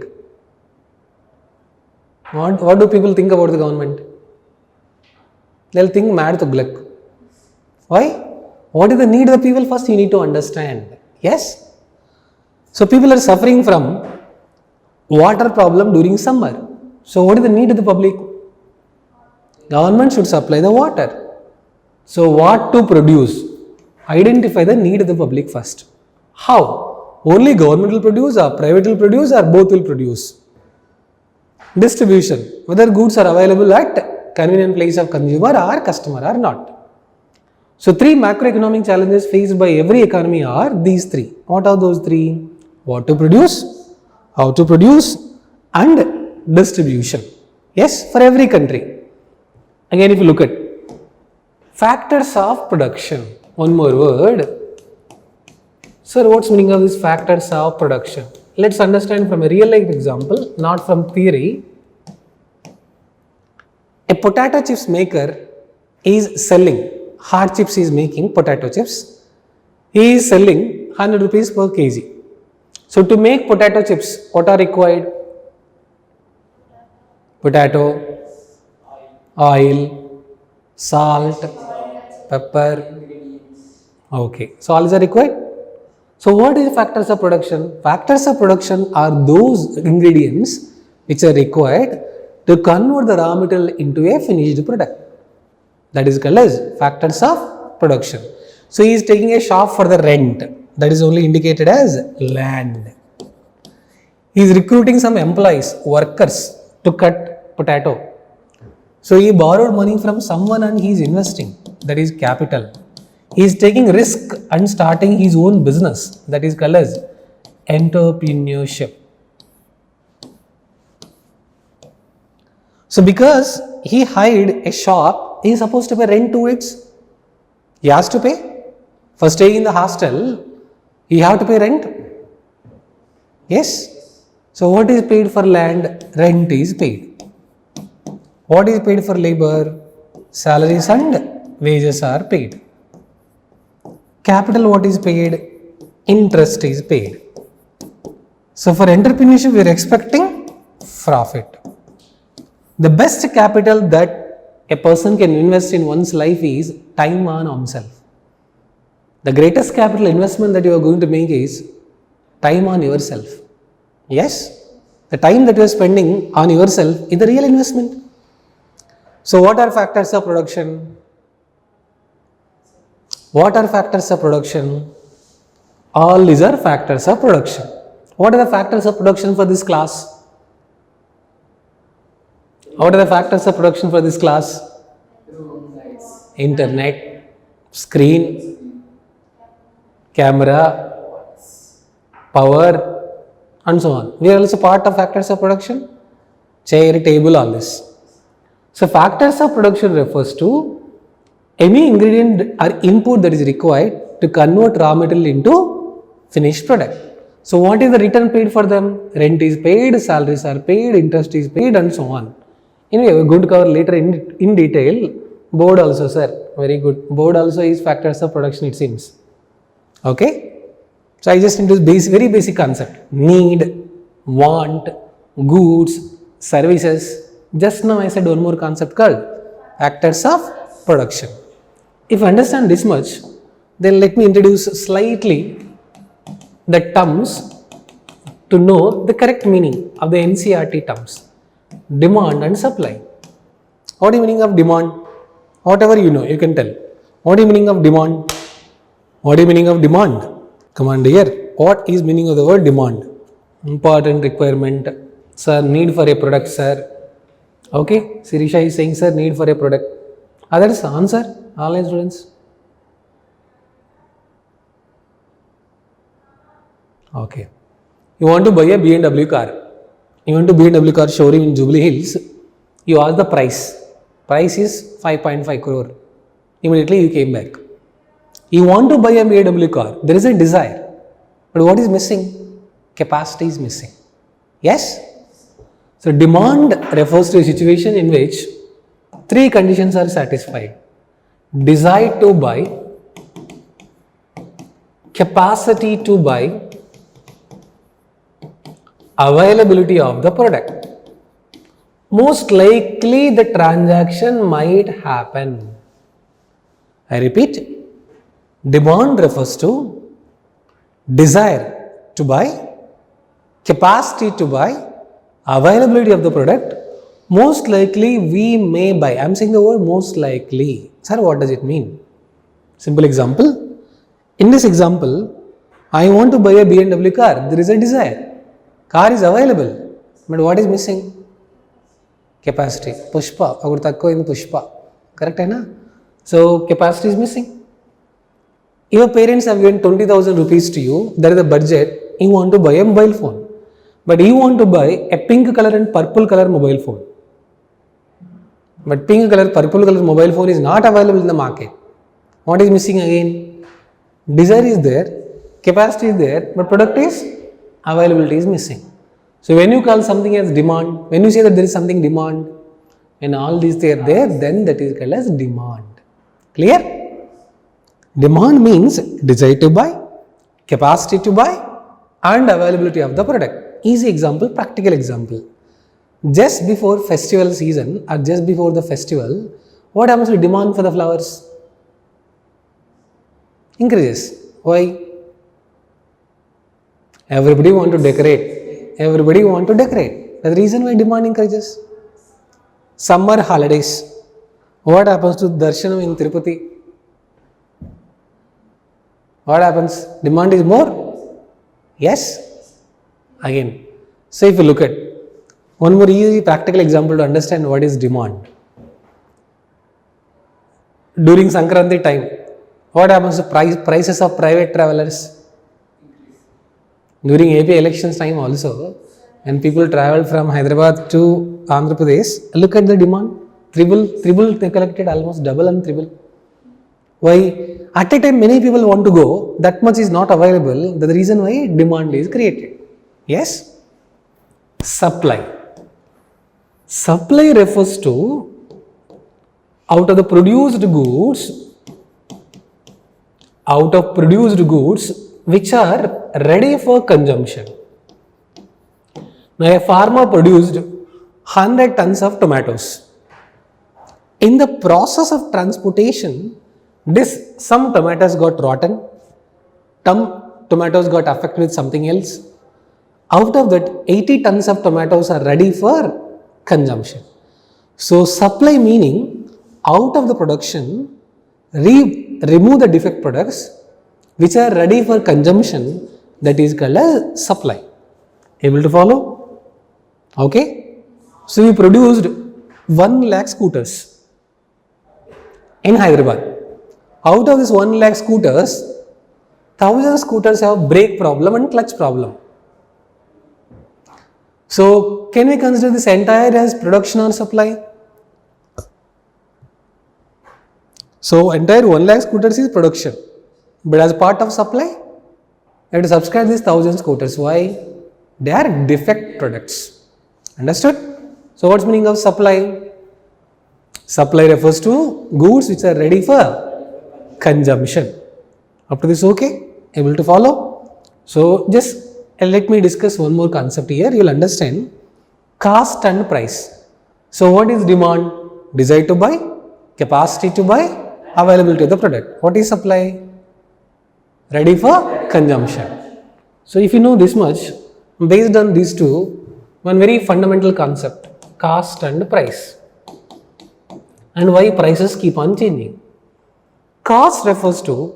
[SPEAKER 1] What do people think about the government? They'll think mad to gluk. Why? What is the need of the people? First you need to understand. Yes? So people are suffering from water problem during summer. So what is the need of the public? Government should supply the water. So what to produce? Identify the need of the public first. How? Only government will produce, or private will produce, or both will produce? Distribution. Whether goods are available at convenient place of consumer or customer or not. So 3 macroeconomic challenges faced by every economy are these 3. What are those 3? What to produce, how to produce, and distribution. Yes, for every country. Again, if you look at factors of production. One more word. Sir, what's the meaning of this factors of production? Let's understand from a real life example, not from theory. A potato chips maker is selling hard chips, is making potato chips. He is selling 100 rupees per kg. So to make potato chips, what are required? Potato, oil, salt, pepper, Okay, so all these are required. So what is factors of production? Factors of production are those ingredients which are required to convert the raw material into a finished product. That is called as factors of production. So he is taking a shop for the rent. That is only indicated as land. He is recruiting some employees, workers to cut potato. So he borrowed money from someone and he is investing. That is capital. He is taking risk and starting his own business. That is called as entrepreneurship. So because he hired a shop, he is supposed to pay rent to it. He has to pay. For staying in the hostel, he have to pay rent. Yes. So what is paid for land? Rent is paid. What is paid for labor? Salaries and wages are paid. Capital, what is paid? Interest is paid. So for entrepreneurship, we are expecting profit. The best capital that a person can invest in one's life is time on himself. The greatest capital investment that you are going to make is time on yourself. Yes, the time that you are spending on yourself is the real investment. So what are factors of production? What are factors of production? All these are factors of production. What are the factors of production for this class? What are the factors of production for this class? Internet, screen, camera, power, and so on. We are also part of factors of production. Chair, table, all this. So factors of production refers to any ingredient or input that is required to convert raw material into finished product. So what is the return paid for them? Rent is paid, salaries are paid, interest is paid, and so on. Anyway, we are going to cover later in detail. Board also, sir. Very good. Board also is factors of production, it seems. Okay. So I just introduced very basic concept. Need, want, goods, services. Just now I said one more concept called factors of production. If you understand this much, then let me introduce slightly the terms to know the correct meaning of the NCERT terms. Demand and supply. What is the meaning of demand? Whatever you know, you can tell. What is the meaning of demand? What is the meaning of demand? Come on dear. What is meaning of the word demand? Important requirement. Sir, need for a product, sir. Okay. Sirisha is saying, sir, need for a product. Others, answer. Online students. Okay. You want to buy a BMW car. You want to BMW car showroom in Jubilee Hills. You ask the price. Price is 5.5 crore. Immediately you came back. You want to buy a BMW car. There is a desire. But what is missing? Capacity is missing. Yes? So demand refers to a situation in which three conditions are satisfied. Desire to buy, capacity to buy, availability of the product. Most likely the transaction might happen. I repeat, demand refers to desire to buy, capacity to buy, availability of the product. Most likely we may buy. I am saying the word most likely. Sir, what does it mean? Simple example. In this example, I want to buy a BMW car. There is a desire. Car is available. But what is missing? Capacity. Pushpa. Agar takko in Pushpa. Correct hai na? So capacity is missing. Your parents have given 20,000 rupees to you. There is a budget. You want to buy a mobile phone. But you want to buy a pink color and purple color mobile phone. But pink color, purple color mobile phone is not available in the market. What is missing again? Desire is there, capacity is there, but product is, availability is missing. So when you call something as demand, when you say that there is something demand, when all these are there, then that is called as demand. Clear? Demand means desire to buy, capacity to buy, and availability of the product. Easy example, practical example. Just before festival season or just before the festival, what happens to demand for the flowers? increases. Why? Everybody want to decorate. Everybody want to decorate. That's the reason why demand increases. Summer holidays. What happens to darshanam in Tirupati? What happens? Demand is more? Yes? Again. So if you look at one more easy practical example to understand what is demand. During Sankranti time, what happens to prices of private travelers? During AP elections time also, when people travel from Hyderabad to Andhra Pradesh, look at the demand. Triple they collected, almost double and triple. Why? At a time many people want to go, that much is not available. That's the reason why demand is created. Yes? Supply. Supply refers to out of produced goods which are ready for consumption. Now a farmer produced 100 tons of tomatoes. In the process of transportation, some tomatoes got rotten, some tomatoes got affected with something else. Out of that, 80 tons of tomatoes are ready for consumption. So supply meaning out of the production, remove the defect products which are ready for consumption, that is called as supply. Able to follow? Okay. So we produced 1 lakh scooters in Hyderabad. Out of this 1 lakh scooters, 1000 scooters have brake problem and clutch problem. So can we consider this entire as production or supply? So entire 1 lakh scooters is production, but as part of supply, you have to subscribe these 1000 scooters. Why? They are defect products. Understood? So what's meaning of supply? Supply refers to goods which are ready for consumption. Up to this okay? Able to follow? So just let me discuss one more concept here. You will understand cost and price. So what is demand? Desire to buy, capacity to buy, availability of the product. What is supply? Ready for consumption. So if you know this much, based on these two, one very fundamental concept, cost and price, and why prices keep on changing. Cost refers to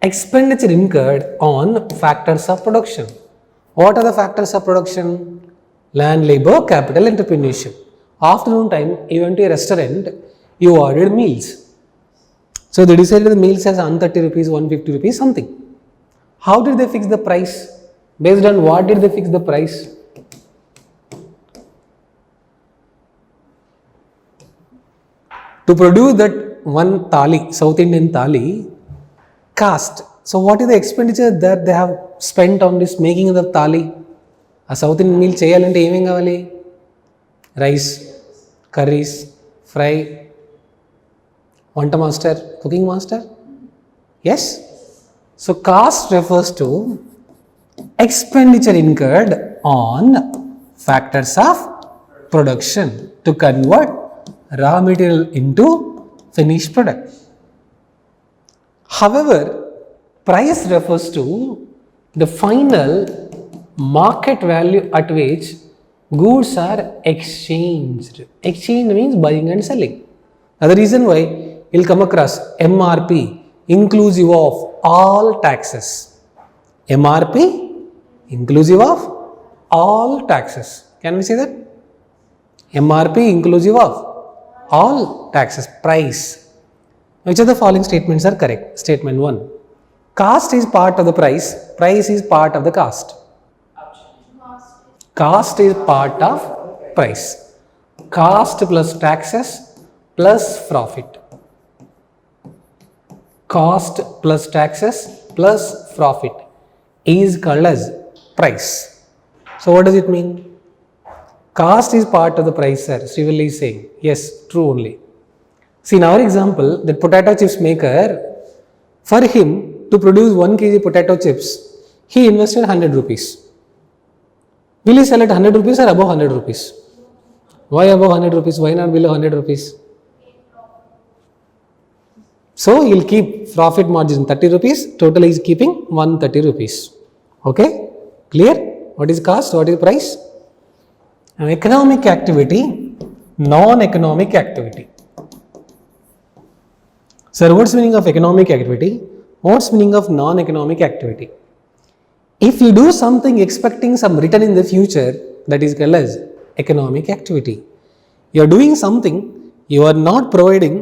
[SPEAKER 1] expenditure incurred on factors of production. What are the factors of production? Land, labor, capital, entrepreneurship. Afternoon time, you went to a restaurant, you ordered meals. So they decided the meals as 130 rupees, 150 rupees, something. How did they fix the price? Based on what did they fix the price? To produce that one thali, South Indian thali, cost. So what is the expenditure that they have spent on this making of the thali? A South Indian meal cheyalante em kavali? Rice, curries, fry, Vanta master, cooking master? Yes? So cost refers to expenditure incurred on factors of production to convert raw material into finished product. However, price refers to the final market value at which goods are exchanged. Exchange means buying and selling. That's the reason why you'll come across MRP inclusive of all taxes. MRP inclusive of all taxes. Can we say that? MRP inclusive of all taxes. Price. Which of the following statements are correct? Statement 1. Cost is part of the price. Price is part of the cost. Cost is part of price. Cost plus taxes plus profit. Cost plus taxes plus profit is called as price. So what does it mean? Cost is part of the price, sir. Srivalli is saying. Yes, true only. See, in our example, the potato chips maker, for him to produce 1 kg potato chips, he invested 100 rupees. Will he sell at 100 rupees or above 100 rupees? Why above 100 rupees? Why not below 100 rupees? So he'll keep profit margin 30 rupees, total is keeping 130 rupees. Okay, clear? What is cost, what is price? An economic activity, non-economic activity. Sir, what's the meaning of economic activity? What's the meaning of non-economic activity? If you do something expecting some return in the future, that is called as economic activity. You are doing something, you are not providing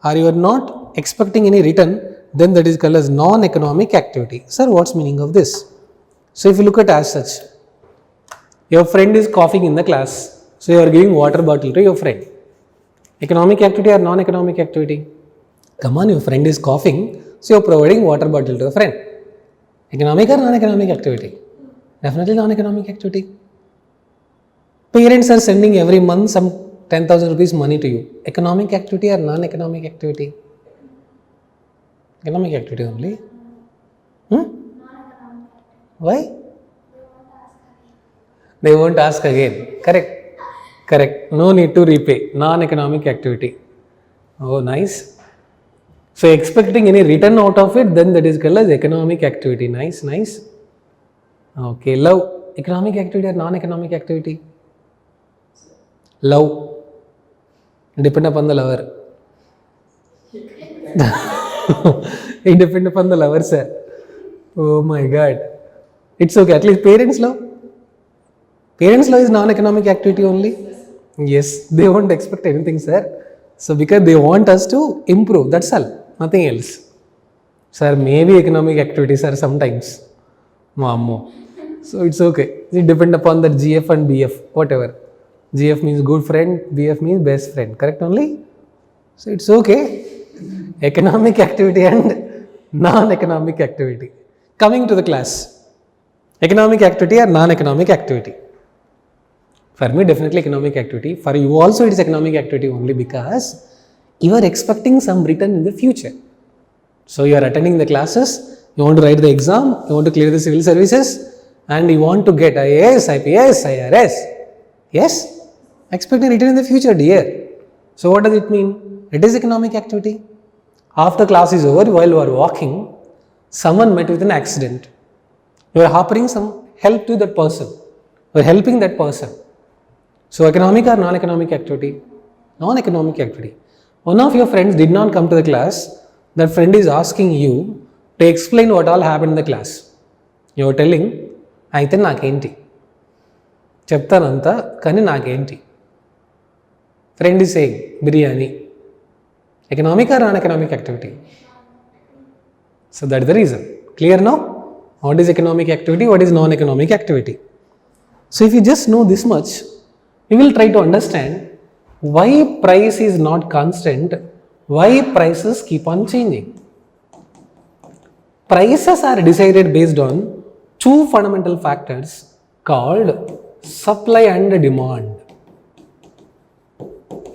[SPEAKER 1] or you are not expecting any return, then that is called as non-economic activity. Sir, what's the meaning of this? So if you look at as such, your friend is coughing in the class, so you are giving water bottle to your friend. Economic activity or non-economic activity? Come on, your friend is coughing, so you are providing water bottle to a friend. Economic or non-economic activity? Definitely non-economic activity. Parents are sending every month some 10,000 rupees money to you. Economic activity or non-economic activity? Economic activity only. Why? They won't ask again. Correct. Correct. No need to repay. Non-economic activity. Oh, nice. So expecting any return out of it, then that is called as economic activity. Nice, nice. Okay, love. Economic activity or non-economic activity? Love. Depend upon the lover. It depends upon the lover, sir. Oh my God. It's okay. At least parents' love. Parents' love is non-economic activity only. Yes, they won't expect anything, sir. So because they want us to improve, that's all. Nothing else. Sir, maybe economic activities are sometimes. Mammo. So it's okay. It depends upon the GF and BF, whatever. GF means good friend, BF means best friend. Correct only? So it's okay. Economic activity and non-economic activity. Coming to the class. Economic activity or non-economic activity? For me, definitely economic activity. For you also, it is economic activity only because you are expecting some return in the future. So you are attending the classes, you want to write the exam, you want to clear the civil services, and you want to get IAS, IPS, IRS. Yes? Expecting return in the future, dear. So what does it mean? It is economic activity. After class is over, while you are walking, someone met with an accident. You are offering some help to that person. You are helping that person. So economic or non-economic activity? Non-economic activity. One of your friends did not come to the class. That friend is asking you to explain what all happened in the class. You are telling, అయితే నాకేంటి చెప్తానంతా కానీ నాకేంటి. Friend is saying, biryani. Economic or non-economic activity? So that is the reason. Clear now? What is economic activity? What is non-economic activity? So if you just know this much, you will try to understand why price is not constant, why prices keep on changing. Prices are decided based on two fundamental factors called supply and demand.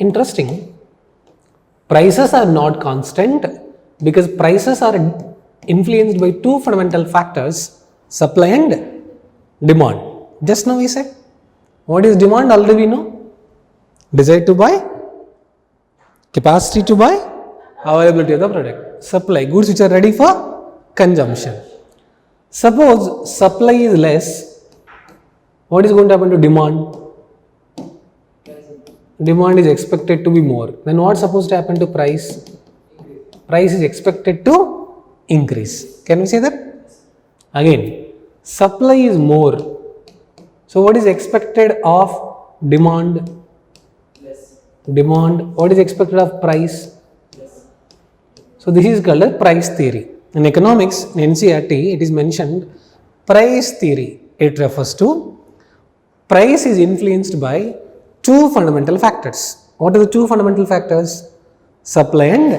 [SPEAKER 1] Interesting. Prices are not constant because prices are influenced by two fundamental factors, supply and demand. Just now we said, what is demand? Already we know. Desire to buy, capacity to buy, availability of the product. Supply, goods which are ready for consumption. Suppose supply is less, what is going to happen to demand? Demand is expected to be more. Then what's supposed to happen to price? Price is expected to increase. Can we say that? Again, supply is more. So what is expected of demand? Demand. What is expected of price? So this is called a price theory. In economics, in NCERT, it is mentioned price theory. It refers to price is influenced by two fundamental factors. What are the two fundamental factors? Supply and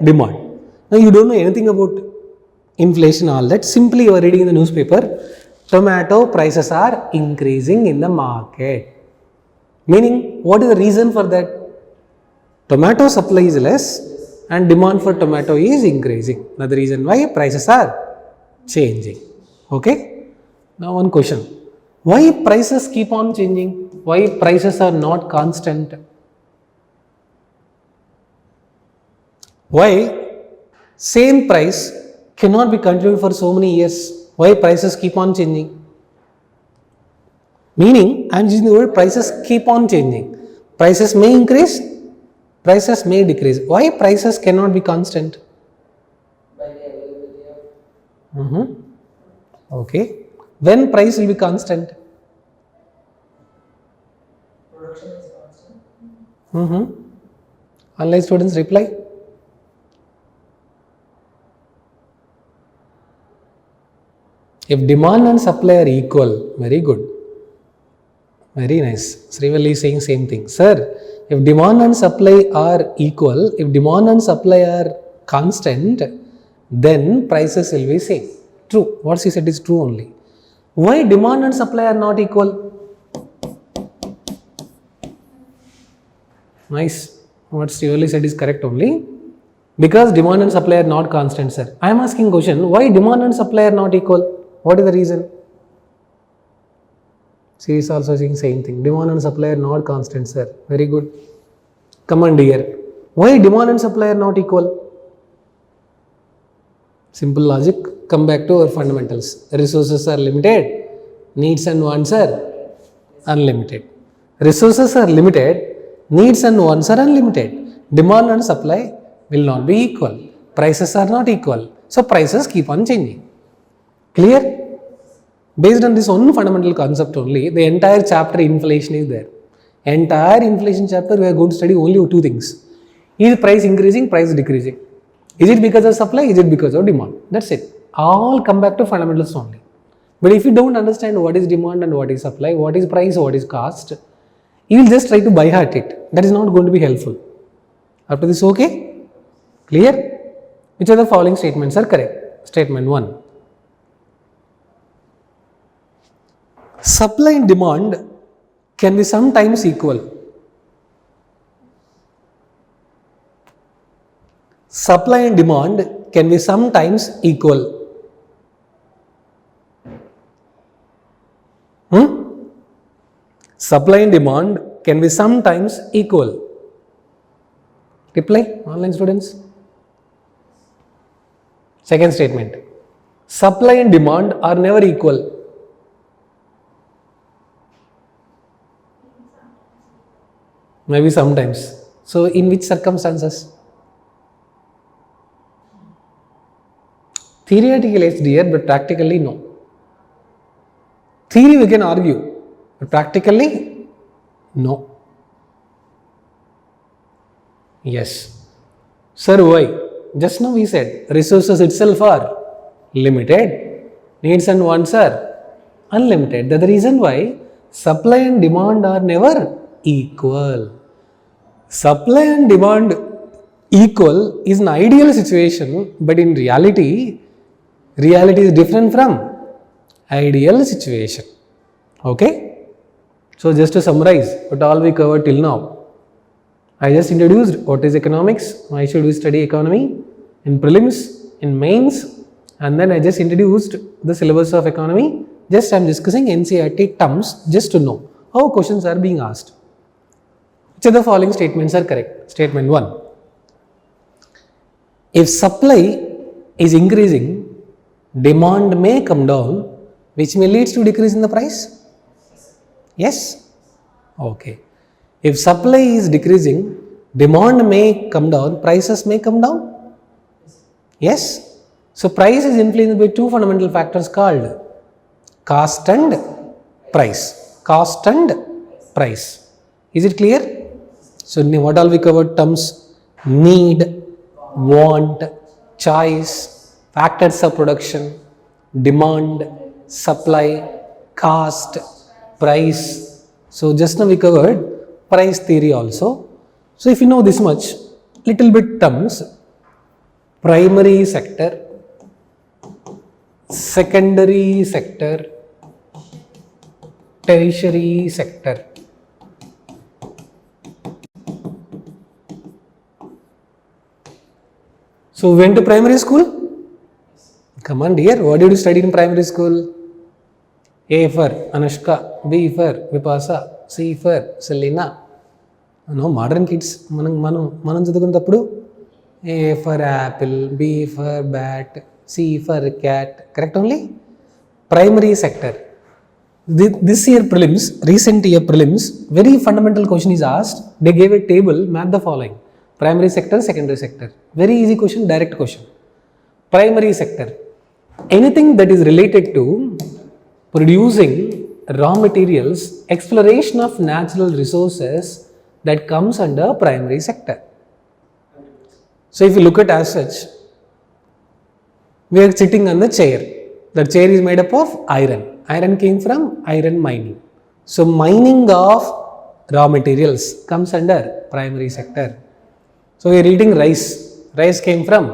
[SPEAKER 1] demand. Now you don't know anything about inflation, all that. Simply you are reading in the newspaper, tomato prices are increasing in the market. Meaning, what is the reason for that? Tomato supply is less and demand for tomato is increasing. That's the reason why prices are changing. Okay? Now one question. Why prices keep on changing? Why prices are not constant? Why Same price cannot be continued for so many years. Why prices keep on changing? Meaning, I am using the word prices keep on changing. Prices may increase, prices may decrease. Why prices cannot be constant?
[SPEAKER 2] By the availability of
[SPEAKER 1] Okay. When price will be constant?
[SPEAKER 2] production is constant.
[SPEAKER 1] Online students reply. If demand and supply are equal, very good. Very nice. Srivalli is saying same thing. Sir, if demand and supply are equal, if demand and supply are constant, then prices will be same. True. What she said is true only. Why demand and supply are not equal? Nice. What Srivalli said is correct only. Because demand and supply are not constant, sir. I am asking question, why demand and supply are not equal? What is the reason? She is also saying same thing. Demand and supply are not constant, sir. Very good. Come on, dear. Why demand and supply are not equal? Simple logic. Come back to our fundamentals. Resources are limited. Needs and wants are unlimited. Resources are limited. Needs and wants are unlimited. Demand and supply will not be equal. Prices are not equal. So prices keep on changing. Clear? Based on this one fundamental concept only, the entire chapter inflation is there. Entire inflation chapter we are going to study only two things. Is price increasing, price decreasing? Is it because of supply? Is it because of demand? That's it. All come back to fundamentals only. But if you don't understand what is demand and what is supply, what is price, what is cost, you will just try to by heart it. That is not going to be helpful. Up to this okay? Clear? Which of the following statements are correct? Statement 1. Supply and demand can be sometimes equal. Supply and demand can be sometimes equal. Supply and demand can be sometimes equal. Reply, online students. Second statement. Supply and demand are never equal. Maybe sometimes. So, in which circumstances? Theoretically, yes, dear, but practically, no. Theory we can argue, but practically, no. Yes. Sir, why? Just now we said resources itself are limited, needs and wants are unlimited. That's the reason why supply and demand are never equal. Supply and demand equal is an ideal situation, but in reality is different from ideal situation. Okay? So just to summarize what all we covered till now, I just introduced what is economics, why should we study economy in prelims, in mains, and then I just introduced the syllabus of economy. Just I am discussing NCERT terms just to know how questions are being asked. Which of the following statements are correct? Statement 1. If supply is increasing, demand may come down, which may lead to decrease in the price. Yes? Okay. If supply is decreasing, demand may come down, prices may come down. Yes? So price is influenced by two fundamental factors called cost and price. Cost and price. Is it clear? So what all we covered terms? Need, want, choice, factors of production, demand, supply, cost, price. So just now we covered price theory also. So if you know this much, little bit terms, primary sector, secondary sector, tertiary sector. So we went to primary school? Come on dear, what did you study in primary school? A for Anushka, B for Vipasa, C for Selena. No, modern kids, మనం చదువుకున్నప్పుడు A for apple, B for bat, C for cat. Correct only? Primary sector. This year prelims, recent year prelims, very fundamental question is asked. They gave a table, map the following. Primary sector, secondary sector. Very easy question, direct question. Primary sector. Anything that is related to producing raw materials, exploration of natural resources, that comes under primary sector. So if you look at as such, we are sitting on the chair. The chair is made up of iron. Iron came from iron mining. So mining of raw materials comes under primary sector. So we are eating rice. Rice came from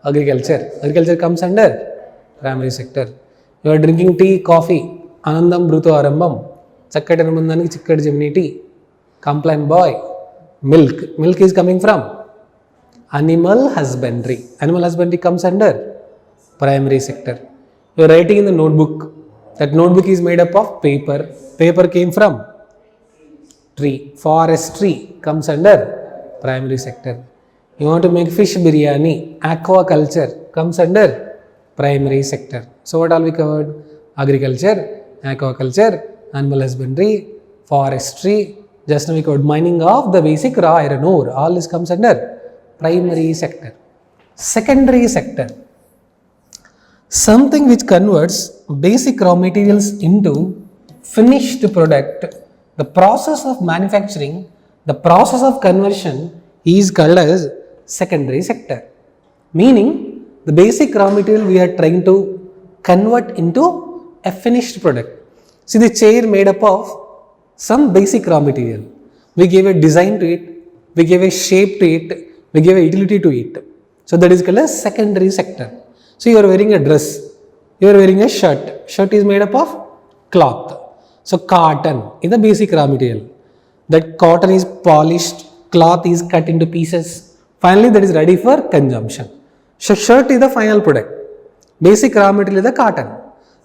[SPEAKER 1] agriculture. Agriculture comes under primary sector. You are drinking tea, coffee. Anandam Bruto Arambam. Chakkati Anumbandaniki Chikkati Gemini tea. Complain boy. Milk. Milk is coming from animal husbandry. Animal husbandry comes under primary sector. You are writing in the notebook. That notebook is made up of paper. Paper came from tree. Forestry comes under primary sector. You want to make fish biryani. Aquaculture comes under primary sector. So what all we covered? Agriculture, aquaculture, animal husbandry, forestry. Just now we covered mining of the basic raw iron ore. All this comes under primary sector. Secondary sector. Something which converts basic raw materials into finished product. The process of manufacturing, the process of conversion is called as secondary sector. Meaning, the basic raw material we are trying to convert into a finished product. See, the chair made up of some basic raw material. We gave a design to it, we gave a shape to it, we gave a utility to it. So that is called as secondary sector. So you are wearing a dress, you are wearing a shirt. Shirt is made up of cloth. So cotton is the basic raw material. That cotton is polished, cloth is cut into pieces. Finally, that is ready for consumption. So shirt is the final product. Basic raw material is the cotton.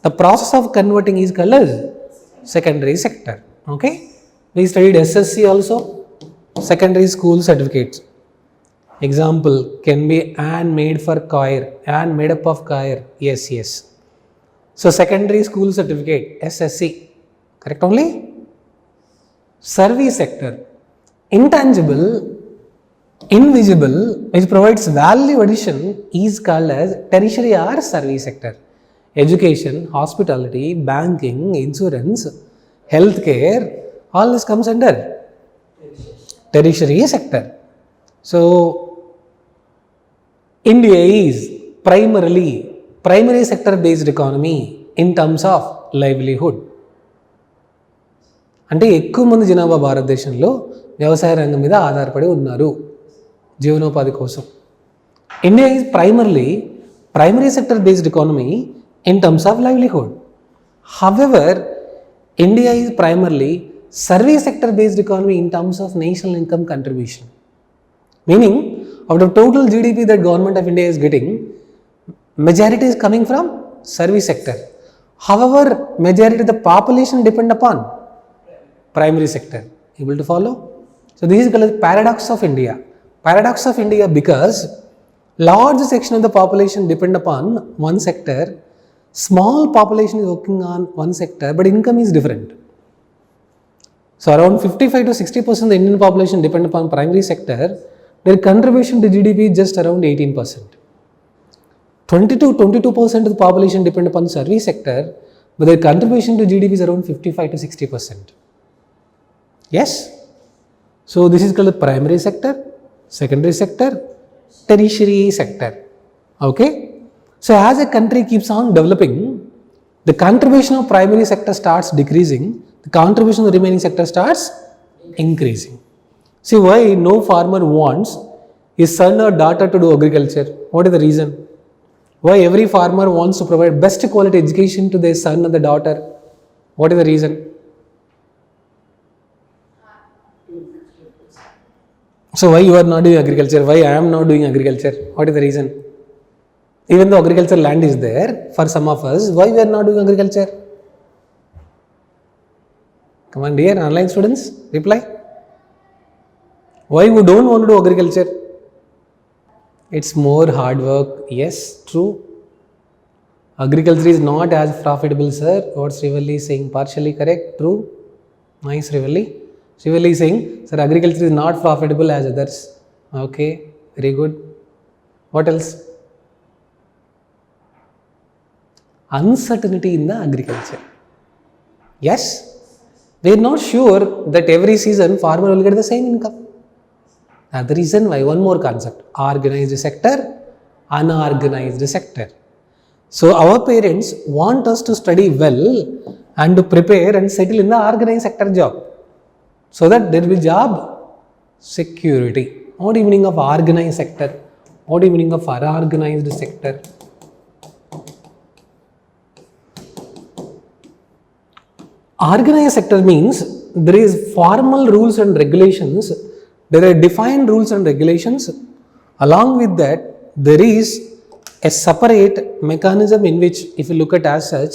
[SPEAKER 1] The process of converting is called as secondary sector. Okay? We studied SSC also, secondary school certificates. Example can be and made for coir, and made up of coir. Yes, yes. So secondary school certificate, SSC. Correct only? Service sector. Intangible, invisible, which provides value addition is called as tertiary or service sector. Education, hospitality, banking, insurance, healthcare, all this comes under tertiary sector. So, India is primarily primary sector based economy in terms of livelihood. అంటే ఎక్కువ మంది జనాభా భారతదేశంలో వ్యవసాయ రంగం మీద ఆధారపడి ఉన్నారు జీవనోపాధి కోసం. India is primary sector based economy in terms of livelihood. However, India is primarily service sector based economy in terms of national income contribution. Meaning, out of total GDP that government of India is getting, majority is coming from service sector. However, majority of the population depend upon primary sector. Able to follow? So this is called paradox of India. Paradox of India because large section of the population depend upon one sector, small population is working on one sector, but income is different. So around 55 to 60% of the Indian population depend upon primary sector. Their contribution to GDP is just around 18%. 22% of the population depend upon service sector, but their contribution to GDP is around 55 to 60%. Yes? So this is called primary sector, secondary sector, tertiary sector. Okay? So as a country keeps on developing, the contribution of primary sector starts decreasing, the contribution of the remaining sector starts increasing. See why no farmer wants his son or daughter to do agriculture? What is the reason? Why every farmer wants to provide best quality education to their son or the daughter? What is the reason? So why you are not doing agriculture? Why I am not doing agriculture? What is the reason? Even though agriculture land is there for some of us, why we are not doing agriculture? Come on dear online students, reply. Why we don't want to do agriculture? It's more hard work. Yes, true. Agriculture is not as profitable, sir. What Srivalli is saying, partially correct. True. Nice, Srivalli. Srivalli is saying, sir, agriculture is not profitable as others. Okay, very good. What else? Uncertainty in the agriculture. Yes, they are not sure that every season farmer will get the same income. That's the reason why. One more concept: organized sector, unorganized sector. So our parents want us to study well and to prepare and settle in the organized sector job, so that there will be job security. What do you meaning of organized sector? What do you meaning of unorganized sector? Organized sector means there is formal rules and regulations. There are defined rules and regulations. Along with that, there is a separate mechanism in which, if you look at as such,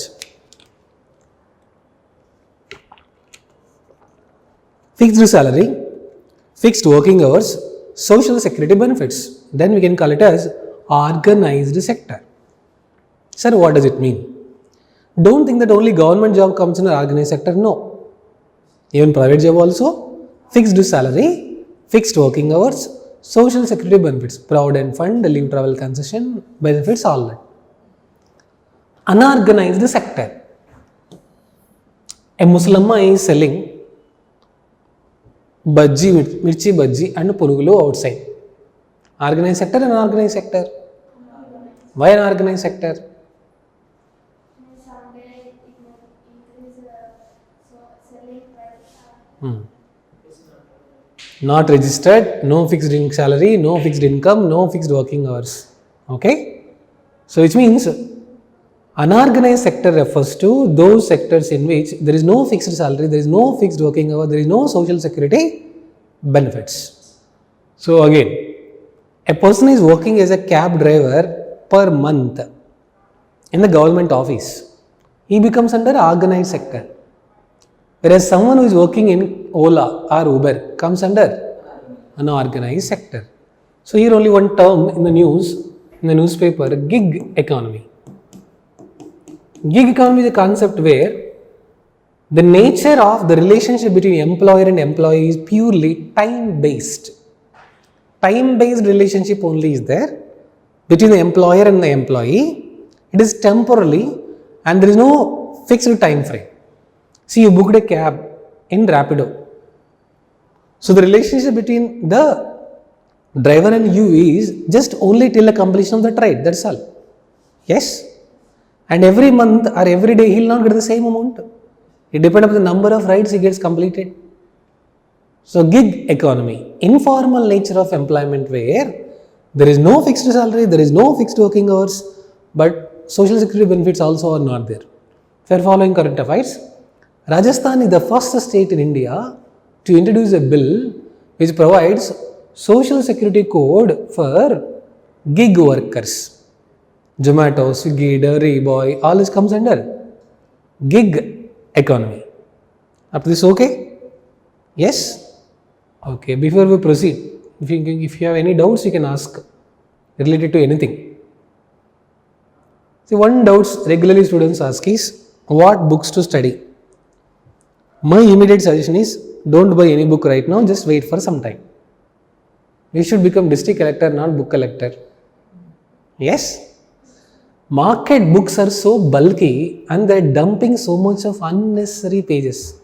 [SPEAKER 1] fixed salary, fixed working hours, social security benefits. Then we can call it as organized sector. Sir, what does it mean? Don't think that only government job comes in an organized sector. No. Even private job also, fixed salary, fixed working hours, social security benefits, provident fund, leave travel concession, benefits, all that. Unorganized sector. A Muslimah is selling bhaji, mirchi bhaji and purugulu outside. Organized sector and unorganized sector. Why unorganized sector? Not registered, no fixed salary, no fixed income, no fixed working hours. Okay? So which means unorganized sector refers to those sectors in which there is no fixed salary, there is no fixed working hour, there is no social security benefits. So again, a person is working as a cab driver per month in the government office. He becomes under organized sector. Whereas someone who is working in Ola or Uber comes under an organized sector. So here only one term in the news, in the newspaper, gig economy. Gig economy is a concept where the nature of the relationship between employer and employee is purely time-based. Time-based relationship only is there between the employer and the employee. It is temporarily and there is no fixed time frame. See, you booked a cab in Rapido. So the relationship between the driver and you is just only till the completion of the ride. That's all. Yes? And every month or every day he will not get the same amount. It depends on the number of rides he gets completed. So gig economy, informal nature of employment where there is no fixed salary, there is no fixed working hours, but social security benefits also are not there. If you are following current affairs, Rajasthan is the first state in India to introduce a bill which provides social security code for gig workers. Zomato, Swiggy, delivery boy, all this comes under gig economy. Up to this okay? Yes? Okay, before we proceed, if you have any doubts, you can ask related to anything. See, one doubt regularly students ask is, what books to study? My immediate suggestion is, don't buy any book right now, just wait for some time. You should become district collector, not book collector. Yes? Market books are so bulky and they are dumping so much of unnecessary pages.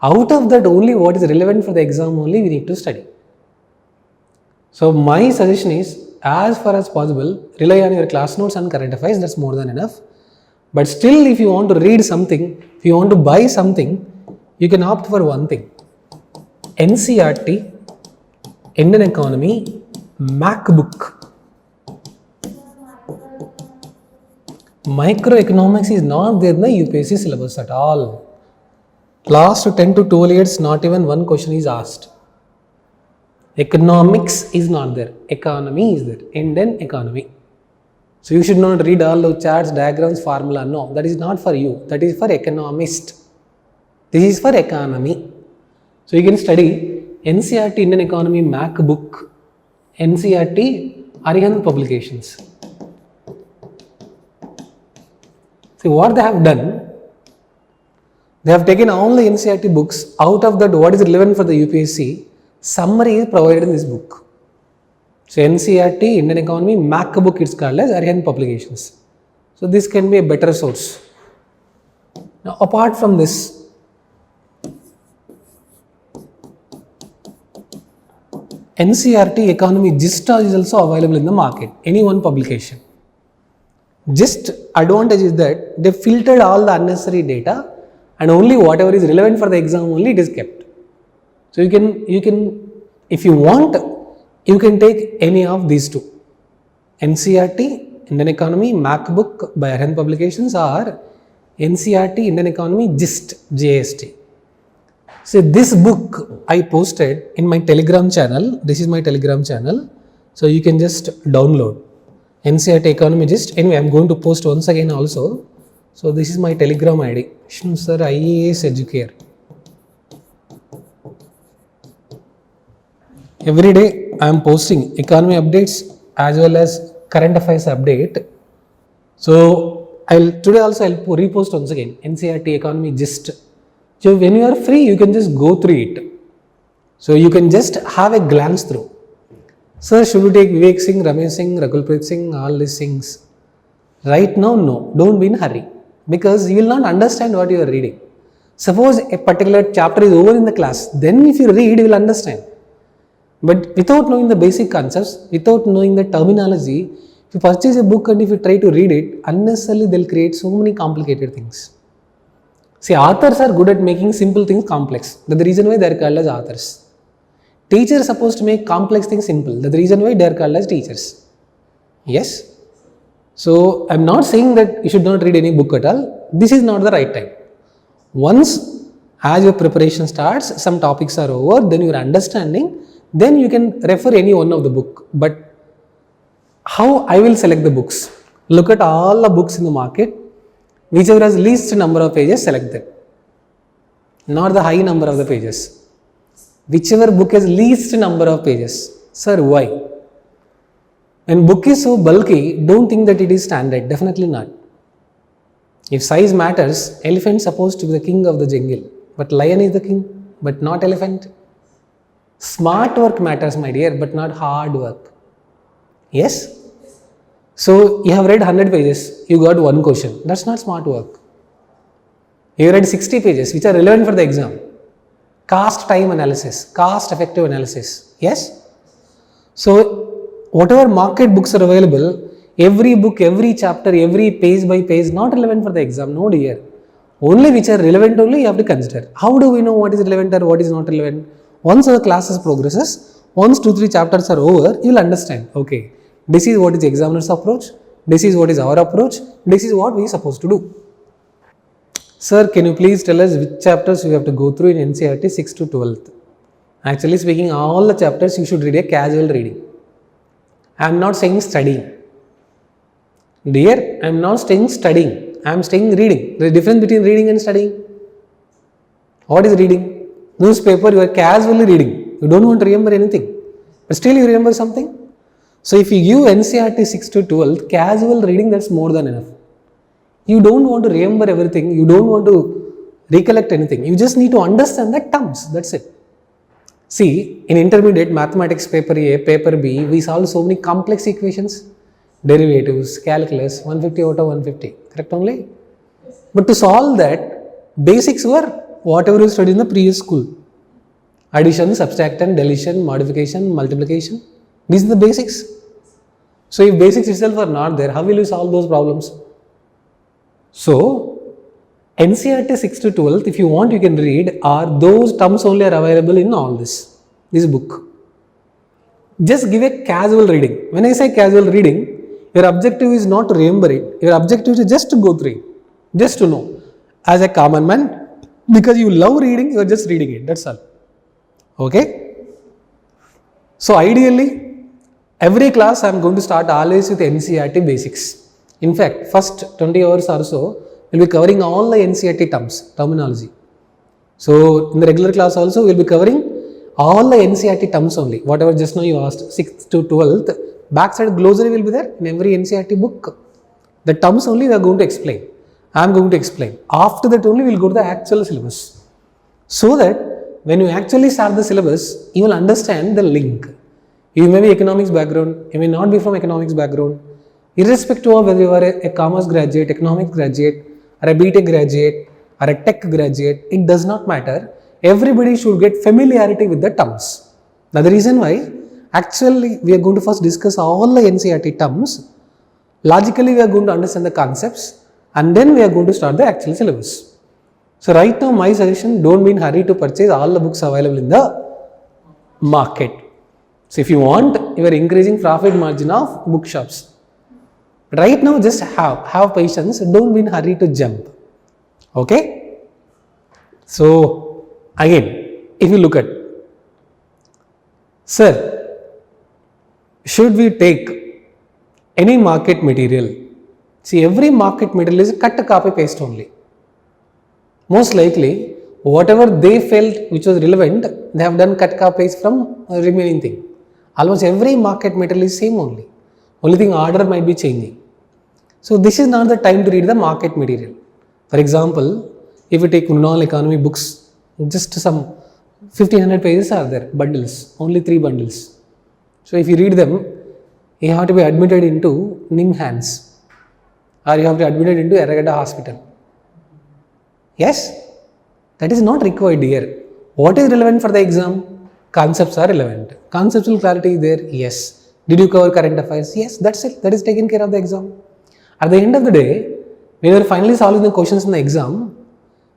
[SPEAKER 1] Out of that, only what is relevant for the exam only we need to study. So my suggestion is, as far as possible, rely on your class notes and current affairs, that's more than enough. But still, if you want to read something, if you want to buy something, you can opt for one thing. NCERT, Indian Economy, MacBook. Microeconomics is not there in the UPSC syllabus at all. Last 10 to 12 years, not even one question is asked. Economics is not there. Economy is there. Indian economy. So you should not read all the charts, diagrams, formula. No, that is not for you. That is for economist. This is for economy. So you can study NCERT Indian Economy MacBook, NCERT Arihant Publications. See what they have done, they have taken all the NCERT books. Out of that, what is relevant for the UPSC, summary is provided in this book. So NCERT, Indian Economy, Mac book it's called as Arihant Publications. So this can be a better source. Now apart from this, NCERT Economy Gist is also available in the market, any one publication. Gist advantage is that they filtered all the unnecessary data and only whatever is relevant for the exam only it is kept. So you can if you want, you can take any of these two. NCERT Indian Economy MacBook by Arihant Publications or NCERT Indian Economy Gist GIST. So this book I posted in my Telegram channel. This is my Telegram channel. So you can just download NCERT Economy Gist. Anyway, I am going to post once again also. So this is my Telegram ID. Vishnu sir, IAS Educare. Every day I am posting economy updates as well as current affairs update. So today also I'll repost once again NCERT Economy Gist. So when you are free, you can just go through it. So you can just have a glance through. Sir, should we take Vivek Singh, Ramesh Singh, Raghulpreet Singh, all these things? Right now, no. Don't be in a hurry. Because you will not understand what you are reading. Suppose a particular chapter is over in the class. Then if you read, you will understand. But without knowing the basic concepts, without knowing the terminology, if you purchase a book and if you try to read it, unnecessarily they'll create so many complicated things. See, authors are good at making simple things complex. That's the reason why they are called as authors. Teachers are supposed to make complex things simple. That's the reason why they are called as teachers. Yes? So, I am not saying that you should not read any book at all. This is not the right time. Once, as your preparation starts, some topics are over, then you are understanding, then you can refer any one of the book. But how I will select the books? Look at all the books in the market. Whichever has least number of pages, select them. Not the high number of the pages. Whichever book has least number of pages. Sir, why? When book is so bulky, don't think that it is standard. Definitely not. If size matters, elephant is supposed to be the king of the jungle. But lion is the king, but not elephant. Smart work matters, my dear, but not hard work. Yes? So, you have read 100 pages, you got one question. That's not smart work. You read 60 pages, which are relevant for the exam. Cost time analysis, cost effective analysis. Yes? So, whatever market books are available, every book, every chapter, every page by page, not relevant for the exam, no dear. Only which are relevant only you have to consider. How do we know what is relevant or what is not relevant? Once the classes progresses, once 2-3 chapters are over, you will understand. Okay. This is what is the examiner's approach, this is what is our approach, this is what we are supposed to do. Sir, can you please tell us which chapters we have to go through in NCERT 6 to 12th? Actually speaking, all the chapters you should read a casual reading. I am not saying studying. Dear, I am not saying studying, I am saying reading. There is a difference between reading and studying. What is reading? Newspaper, you are casually reading. You don't want to remember anything, but still you remember something. So, if you give NCERT 6 to 12th, casual reading, that's more than enough. You don't want to remember everything, you don't want to recollect anything, you just need to understand the terms, that's it. See, in intermediate mathematics paper A, paper B, we solve so many complex equations, derivatives, calculus, 150 out of 150, correct only? But to solve that, basics were whatever you studied in the previous school. Addition, subtraction, deletion, modification, multiplication. These are the basics. So, if basics itself are not there, how will you solve those problems? So, NCERT 6 to 12th, if you want, you can read, are those terms only are available in all this book. Just give a casual reading. When I say casual reading, your objective is not to remember it. Your objective is just to go through it, just to know. As a common man, because you love reading, you are just reading it. That's all. Okay? So, ideally, every class I am going to start always with NCERT basics. In fact, first 20 hours or so, we will be covering all the NCERT terminology. So, in the regular class also, we will be covering all the NCERT terms only. Whatever just now you asked, 6th to 12th, Backside glossary will be there in every NCERT book. The terms only we are going to explain. I am going to explain. After that only we will go to the actual syllabus. So that when you actually start the syllabus, you will understand the link. You may be economics background, you may not be from economics background. Irrespective of whether you are a commerce graduate, economics graduate, or a BTech graduate, or a tech graduate, it does not matter. Everybody should get familiarity with the terms. That's the reason why actually we are going to first discuss all the NCERT terms. Logically we are going to understand the concepts and then we are going to start the actual syllabus. So right now my suggestion, don't be in hurry to purchase all the books available in the market. So if you want, you are increasing profit margin of bookshops. Right now just have patience, don't be in hurry to jump. Okay? So again, if you look at, sir, should we take any market material? See, every market material is cut, copy, paste only. Most likely, whatever they felt which was relevant, they have done cut, copy, paste from remaining thing. Almost every market material is same only. Only thing order might be changing. So this is not the time to read the market material. For example, if you take normal economy books, just some 1500 pages are there, bundles, only 3 bundles. So if you read them, you have to be admitted into NIMHANS or you have to be admitted into Eragada hospital. Yes, that is not required here. What is relevant for the exam? Concepts are relevant. Conceptual clarity is there? Yes. Did you cover current affairs? Yes, that's it. That is taken care of the exam. At the end of the day, when you are finally solving the questions in the exam,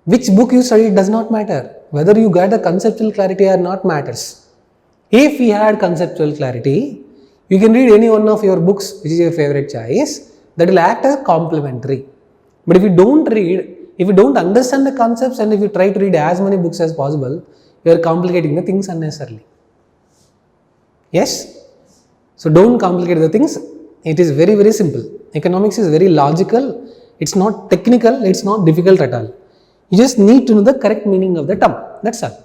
[SPEAKER 1] which book you studied does not matter. Whether you got the conceptual clarity or not matters. If you had conceptual clarity, you can read any one of your books which is your favorite choice, that will act as complementary. But if you don't read, if you don't understand the concepts and if you try to read as many books as possible, you are complicating the things unnecessarily. Yes? So don't complicate the things. It is very, very simple. Economics is very logical. It's not technical. It's not difficult at all. You just need to know the correct meaning of the term. That's all.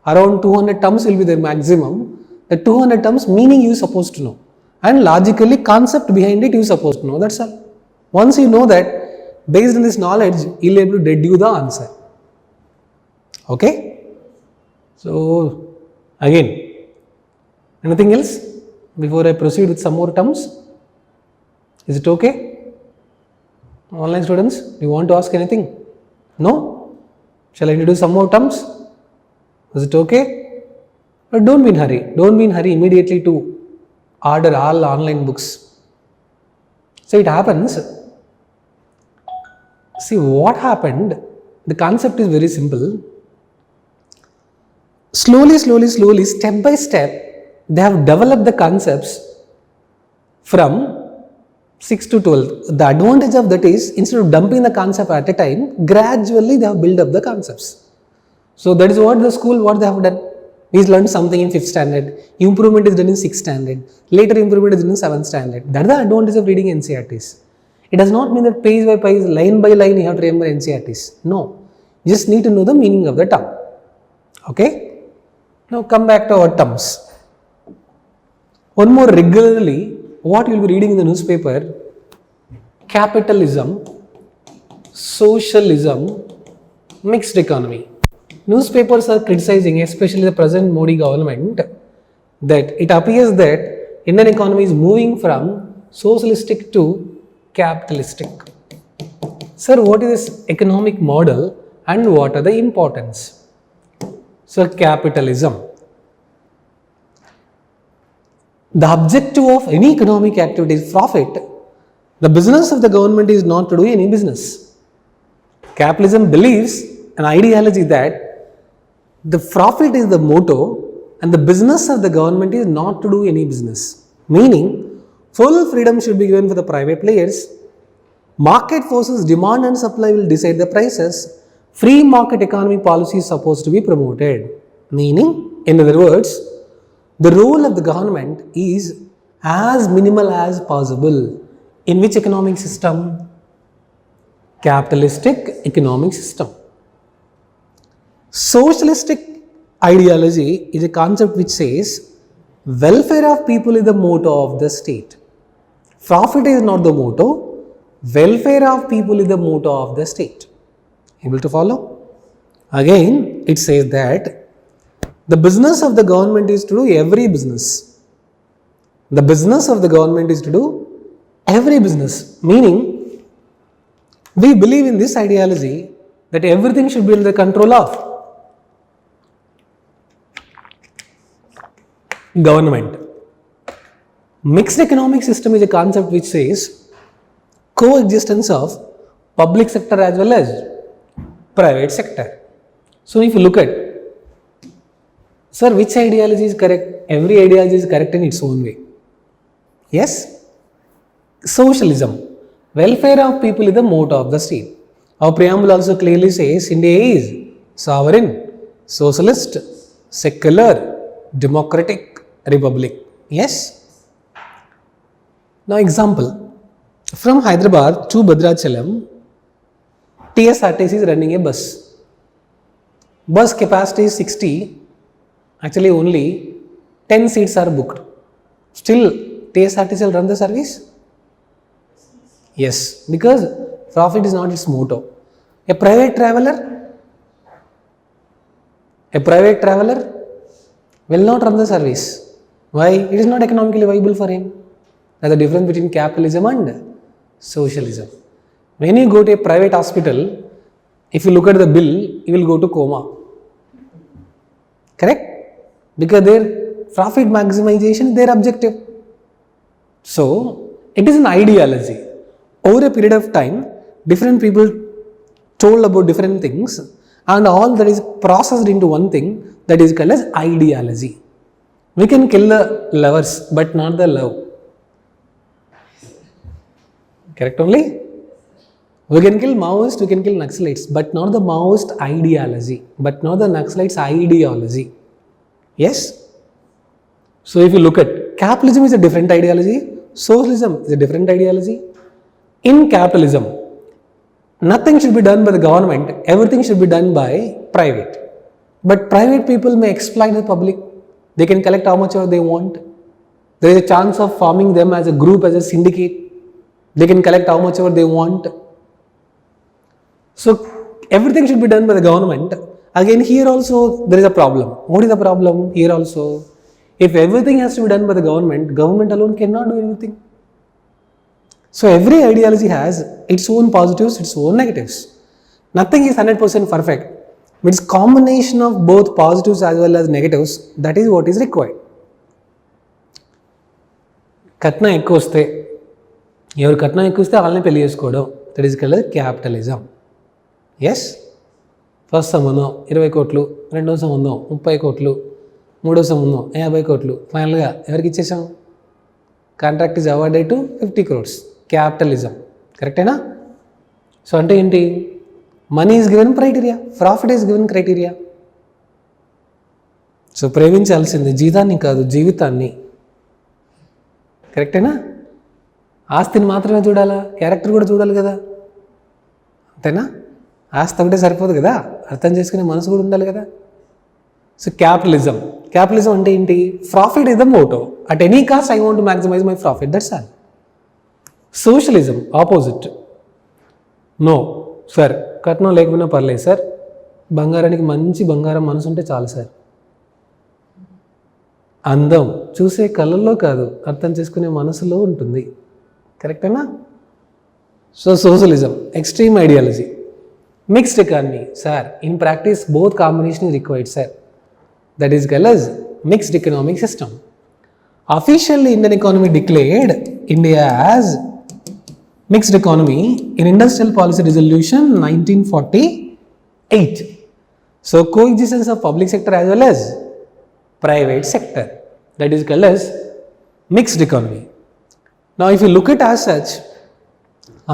[SPEAKER 1] Around 200 terms will be the maximum. The 200 terms meaning you are supposed to know. And logically concept behind it you are supposed to know. That's all. Once you know that, based on this knowledge, you will be able to deduce the answer. Okay? So, again, anything else before I proceed with some more terms? Is it okay? Online students, do you want to ask anything? No? Shall I introduce some more terms? Is it okay? But don't be in hurry. Don't be in hurry immediately to order all online books. So it happens. See what happened. The concept is very simple. Slowly, step by step, they have developed the concepts from 6 to 12. The advantage of that is, instead of dumping the concept at a time, gradually they have built up the concepts. So that is what the school, what they have done. We learned something in 5th standard, improvement is done in 6th standard, later improvement is done in 7th standard. That is the advantage of reading NCERTs. It does not mean that page by page, line by line you have to remember NCERTs. No, you just need to know the meaning of the term. Okay? Now come back to our terms. One more regularly, what you will be reading in the newspaper, capitalism, socialism, mixed economy. Newspapers are criticizing, especially the present Modi government, that it appears that Indian economy is moving from socialistic to capitalistic. Sir, what is this economic model and what are the importance? So, capitalism. The objective of any economic activity is profit. The business of the government is not to do any business. Capitalism believes an ideology that the profit is the motto and the business of the government is not to do any business. Meaning, full freedom should be given for the private players. Market forces, demand and supply will decide the prices. Free market economy policy is supposed to be promoted. Meaning, in other words, the role of the government is as minimal as possible. In which economic system? Capitalistic economic system. Socialistic ideology is a concept which says welfare of people is the motto of the state. Profit is not the motto, welfare of people is the motto of the state. Able to follow? Again, it says that the business of the government is to do every business. The business of the government is to do every business. Meaning, we believe in this ideology that everything should be under the control of government. Mixed economic system is a concept which says coexistence of public sector as well as private sector. So if you look at, sir, which ideology is correct? Every ideology is correct in its own way. Yes? Socialism. Welfare of people is the motto of the state. Our preamble also clearly says India is sovereign, socialist, secular, democratic republic. Yes? Now example, from Hyderabad to Bhadrachalam, TSRTC is running a bus. Bus capacity is 60, actually only 10 seats are booked. Still TSRTC will run the service? Yes, because profit is not its motto. A private traveler will not run the service. Why? It is not economically viable for him. That's the difference between capitalism and socialism. When you go to a private hospital, if you look at the bill, you will go to coma. Correct? Because their profit maximization is their objective. So, it is an ideology. Over a period of time, different people told about different things, and all that is processed into one thing that is called as ideology. We can kill the lovers, but not the love. Correct only? We can kill Maoists, we can kill Naxalites, but not the Maoist ideology, but not the Naxalites ideology. Yes? So if you look at capitalism is a different ideology, socialism is a different ideology. In capitalism, nothing should be done by the government, everything should be done by private. But private people may exploit the public. They can collect how much they want. There is a chance of forming them as a group, as a syndicate. They can collect how much they want. So everything should be done by the government. Again, here also there is a problem. What is the problem here also? If everything has to be done by the government, government alone cannot do anything. So every ideology has its own positives, its own negatives. Nothing is 100% perfect. But it's combination of both positives as well as negatives. That is what is required. కట్నం ఎక్కువ వస్తే ఎవరు కట్నం ఎక్కువ వస్తే వాళ్ళని పెళ్లి చేసుకోవడం, that is called capitalism. Yes, first సంబంధం 20 కోట్లు, రెండో సంబంధం 30 కోట్లు, మూడో సంబంధం 50 కోట్లు, ఫైనల్గా ఎవరికి ఇచ్చేసాం? Contract is awarded to 50 crores. Capitalism. కరెక్టేనా? సో అంటే ఏంటి? Money is given criteria, profit is given criteria. So ప్రేమించాల్సింది జీతాన్ని కాదు, జీవితాన్ని. కరెక్టేనా? ఆస్తిని మాత్రమే చూడాలా, క్యారెక్టర్ కూడా చూడాలి కదా, అంతేనా? ఆస్తి ఒకటే సరిపోదు కదా, అర్థం చేసుకునే మనసు కూడా ఉండాలి కదా. సో క్యాపిటలిజం అంటే ఏంటి? Profit is the motto. At any cost I want to maximize my profit, that's all. Socialism opposite. No sir, కట్నం లేకపోయినా పర్లేదు సార్, బంగారానికి మంచి బంగారం మనసు ఉంటే చాలు సార్. అందం చూసే కళ్ళల్లో కాదు, అర్థం చేసుకునే మనసులో ఉంటుంది. కరెక్టేనా? So socialism extreme ideology. Mixed economy sir, in practice both combination is required sir. That is called as mixed economic system. Officially Indian economy declared India as mixed economy in Industrial Policy Resolution 1948. So coexistence of public sector as well as private sector, that is called as mixed economy. Now if you look at as such,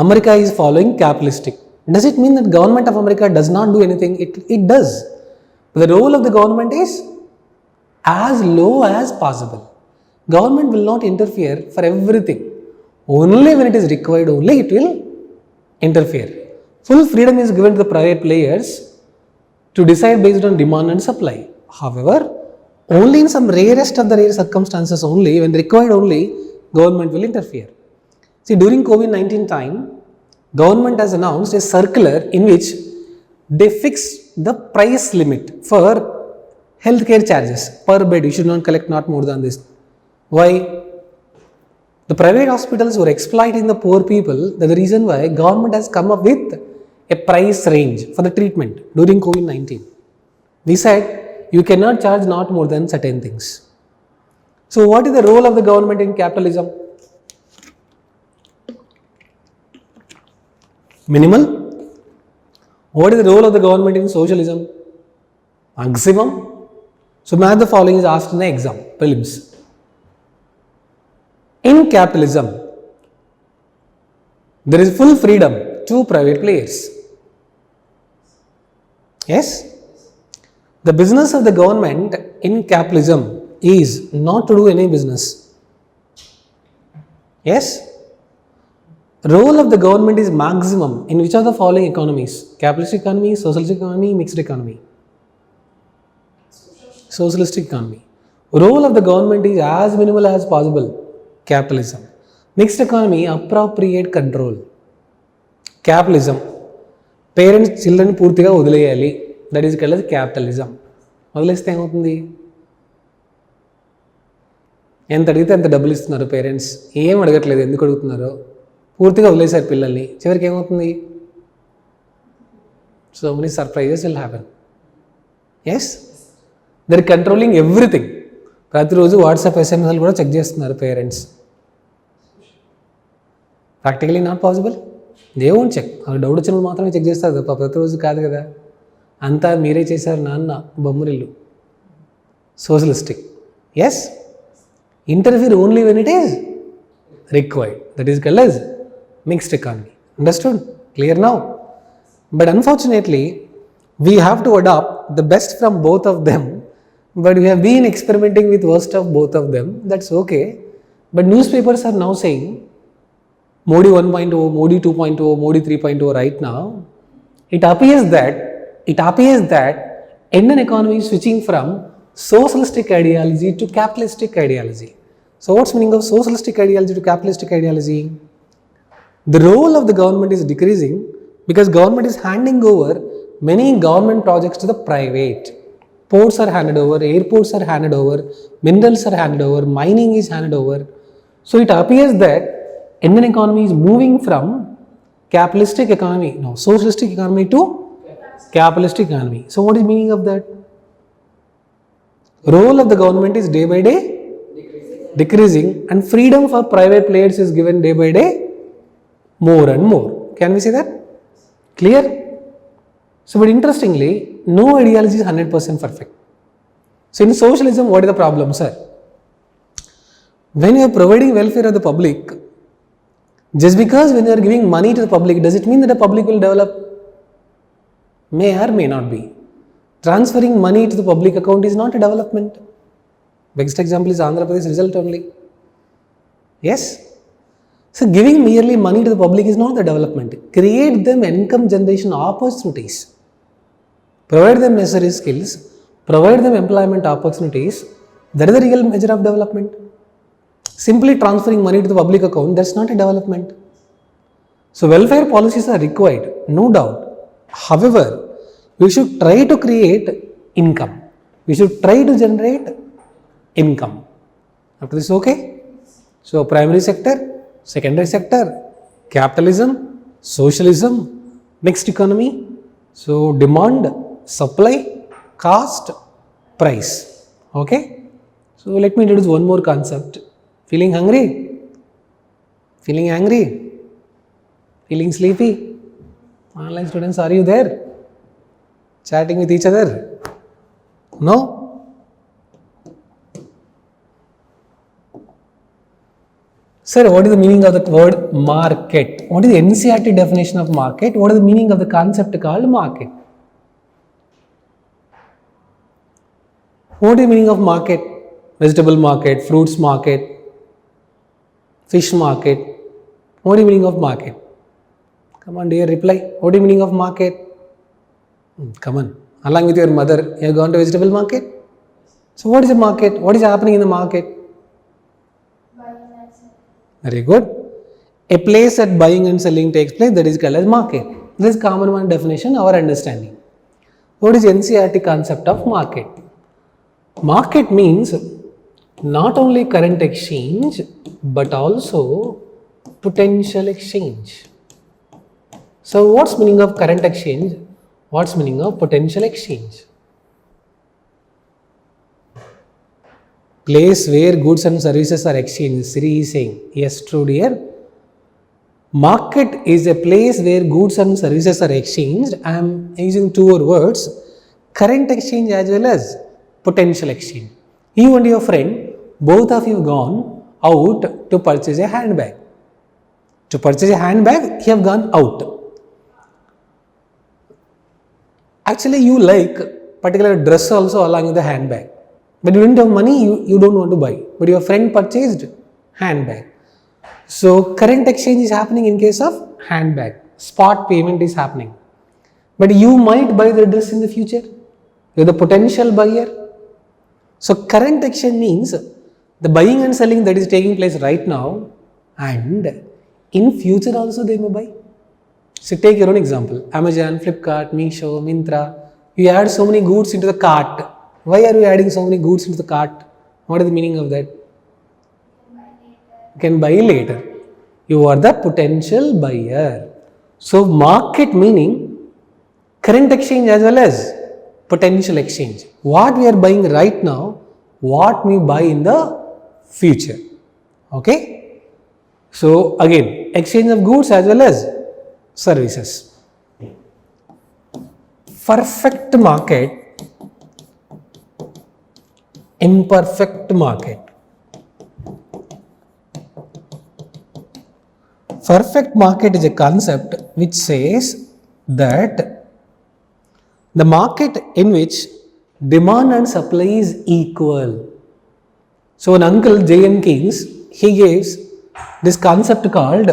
[SPEAKER 1] America is following capitalistic. Does it mean that government of America does not do anything? It does. But the role of the government is as low as possible. Government will not interfere for everything. Only when it is required, only it will interfere. Full freedom is given to the private players to decide based on demand and supply. However, Only in some rarest of the rare circumstances only, when required only, government will interfere. See, during COVID-19 time, government has announced a circular in which they fix the price limit for healthcare charges per bed. You should not collect not more than this. Why? The private hospitals were exploiting the poor people. That's the reason why government has come up with a price range for the treatment during COVID-19. We said you cannot charge not more than certain things. So what is the role of the government in capitalism? Minimal. What is the role of the government in socialism? Maximum. So match the following is asked in the exam, prelims. In capitalism, there is full freedom to private players. Yes? The business of the government in capitalism is not to do any business. Yes? Role of the government is maximum in which of the following economies? Capitalist economy, socialist economy, mixed economy. Socialistic economy. Role of the government is as minimal as possible. Capitalism. Mixed economy, appropriate control. Capitalism. Parents children పూర్తిగా వదిలేయాలి. That is called as capitalism. వదిలేస్తే ఏమవుతుంది? ఎంత అడిగితే అంత డబ్బులు ఇస్తున్నారు parents. ఏం అడగట్లేదు, ఎందుకు అడుగుతున్నారో పూర్తిగా వదిలేశారు పిల్లల్ని. చివరికి ఏమవుతుంది? So many surprises will happen. Yes? They are controlling everything. ప్రతిరోజు వాట్సాప్ ఎస్ఎంఎస్లు కూడా చెక్ చేస్తున్నారు parents. Practically not possible. They won't check. వాళ్ళకి డౌట్ వచ్చినప్పుడు మాత్రమే చెక్ చేస్తారు తప్ప ప్రతిరోజు కాదు కదా. అంతా మీరే చేశారు నాన్న Bommarillu. Socialistic. Yes, interfere only when it is required. That is called as mixed economy. Understood? Clear now? But unfortunately, we have to adopt the best from both of them. But we have been experimenting with worst of both of them. That's okay. But newspapers are now saying Modi 1.0, Modi 2.0, Modi 3.0 right now. It appears that Indian economy is switching from socialistic ideology to capitalistic ideology. So what's the meaning of socialistic ideology to capitalistic ideology? The role of the government is decreasing because government is handing over many government projects to the private. Ports are handed over, airports are handed over, minerals are handed over, mining is handed over. So it appears that Indian economy is moving from socialistic economy to capitalistic economy. So what is the meaning of that? Role of the government is day by day decreasing and freedom for private players is given day by day more and more. Can we see that? Clear? So, but interestingly, no ideology is 100% perfect. So, in socialism, what is the problem, sir? When you are providing welfare of the public, just because when you are giving money to the public, does it mean that the public will develop? May or may not be. Transferring money to the public account is not a development. Best example is Andhra Pradesh result only. Yes? So, giving merely money to the public is not the development. Create them income generation opportunities. Provide them necessary skills. Provide them employment opportunities. That is the real measure of development. Simply transferring money to the public account, that's not a development. So, welfare policies are required, no doubt. However, we should try to create income. We should try to generate income. After this, okay? So, primary sector, secondary sector, capitalism, socialism, mixed economy. So, demand, supply, cost, price. Okay? So, let me introduce one more concept. Feeling hungry? Feeling angry? Feeling sleepy? Online students, are you there? Chatting with each other? No? Sir, what is the meaning of the word market? What is the NCERT definition of market? What is the meaning of the concept called market? What is the meaning of market? Vegetable market, fruits market, fish market. What is the meaning of market? Come on, dear, reply. What is the meaning of market? Come on. Along with your mother, you have gone to vegetable market? So what is the market? What is happening in the market? Very good. A place that buying and selling takes place, that is called as market. This is common one definition, our understanding. What is NCERT concept of market? Market means not only current exchange but also potential exchange. So what's meaning of current exchange? What's meaning of potential exchange? Place where goods and services are exchanged. Siri is saying, yes, true dear. Market is a place where goods and services are exchanged. I am using two words, current exchange as well as potential exchange. You and your friend, both of you have gone out to purchase a handbag. To purchase a handbag, you have gone out. Actually, you like particular dress also along with the handbag. But you didn't have money, you don't want to buy. But your friend purchased handbag. So current exchange is happening in case of handbag. Spot payment is happening. But you might buy the dress in the future. You're the potential buyer. So current exchange means the buying and selling that is taking place right now, and in future also they may buy. So take your own example. Amazon, Flipkart, Meesho, Myntra. You add so many goods into the cart. Why are you adding so many goods into the cart? What is the meaning of that? You can buy later. You are the potential buyer. So market meaning current exchange as well as potential exchange. What we are buying right now, what we buy in the future. Okay? So again, exchange of goods as well as services. Perfect market, imperfect market. Perfect market is a concept which says that the market in which demand and supply is equal. So an uncle J.N. Keynes, he gives this concept called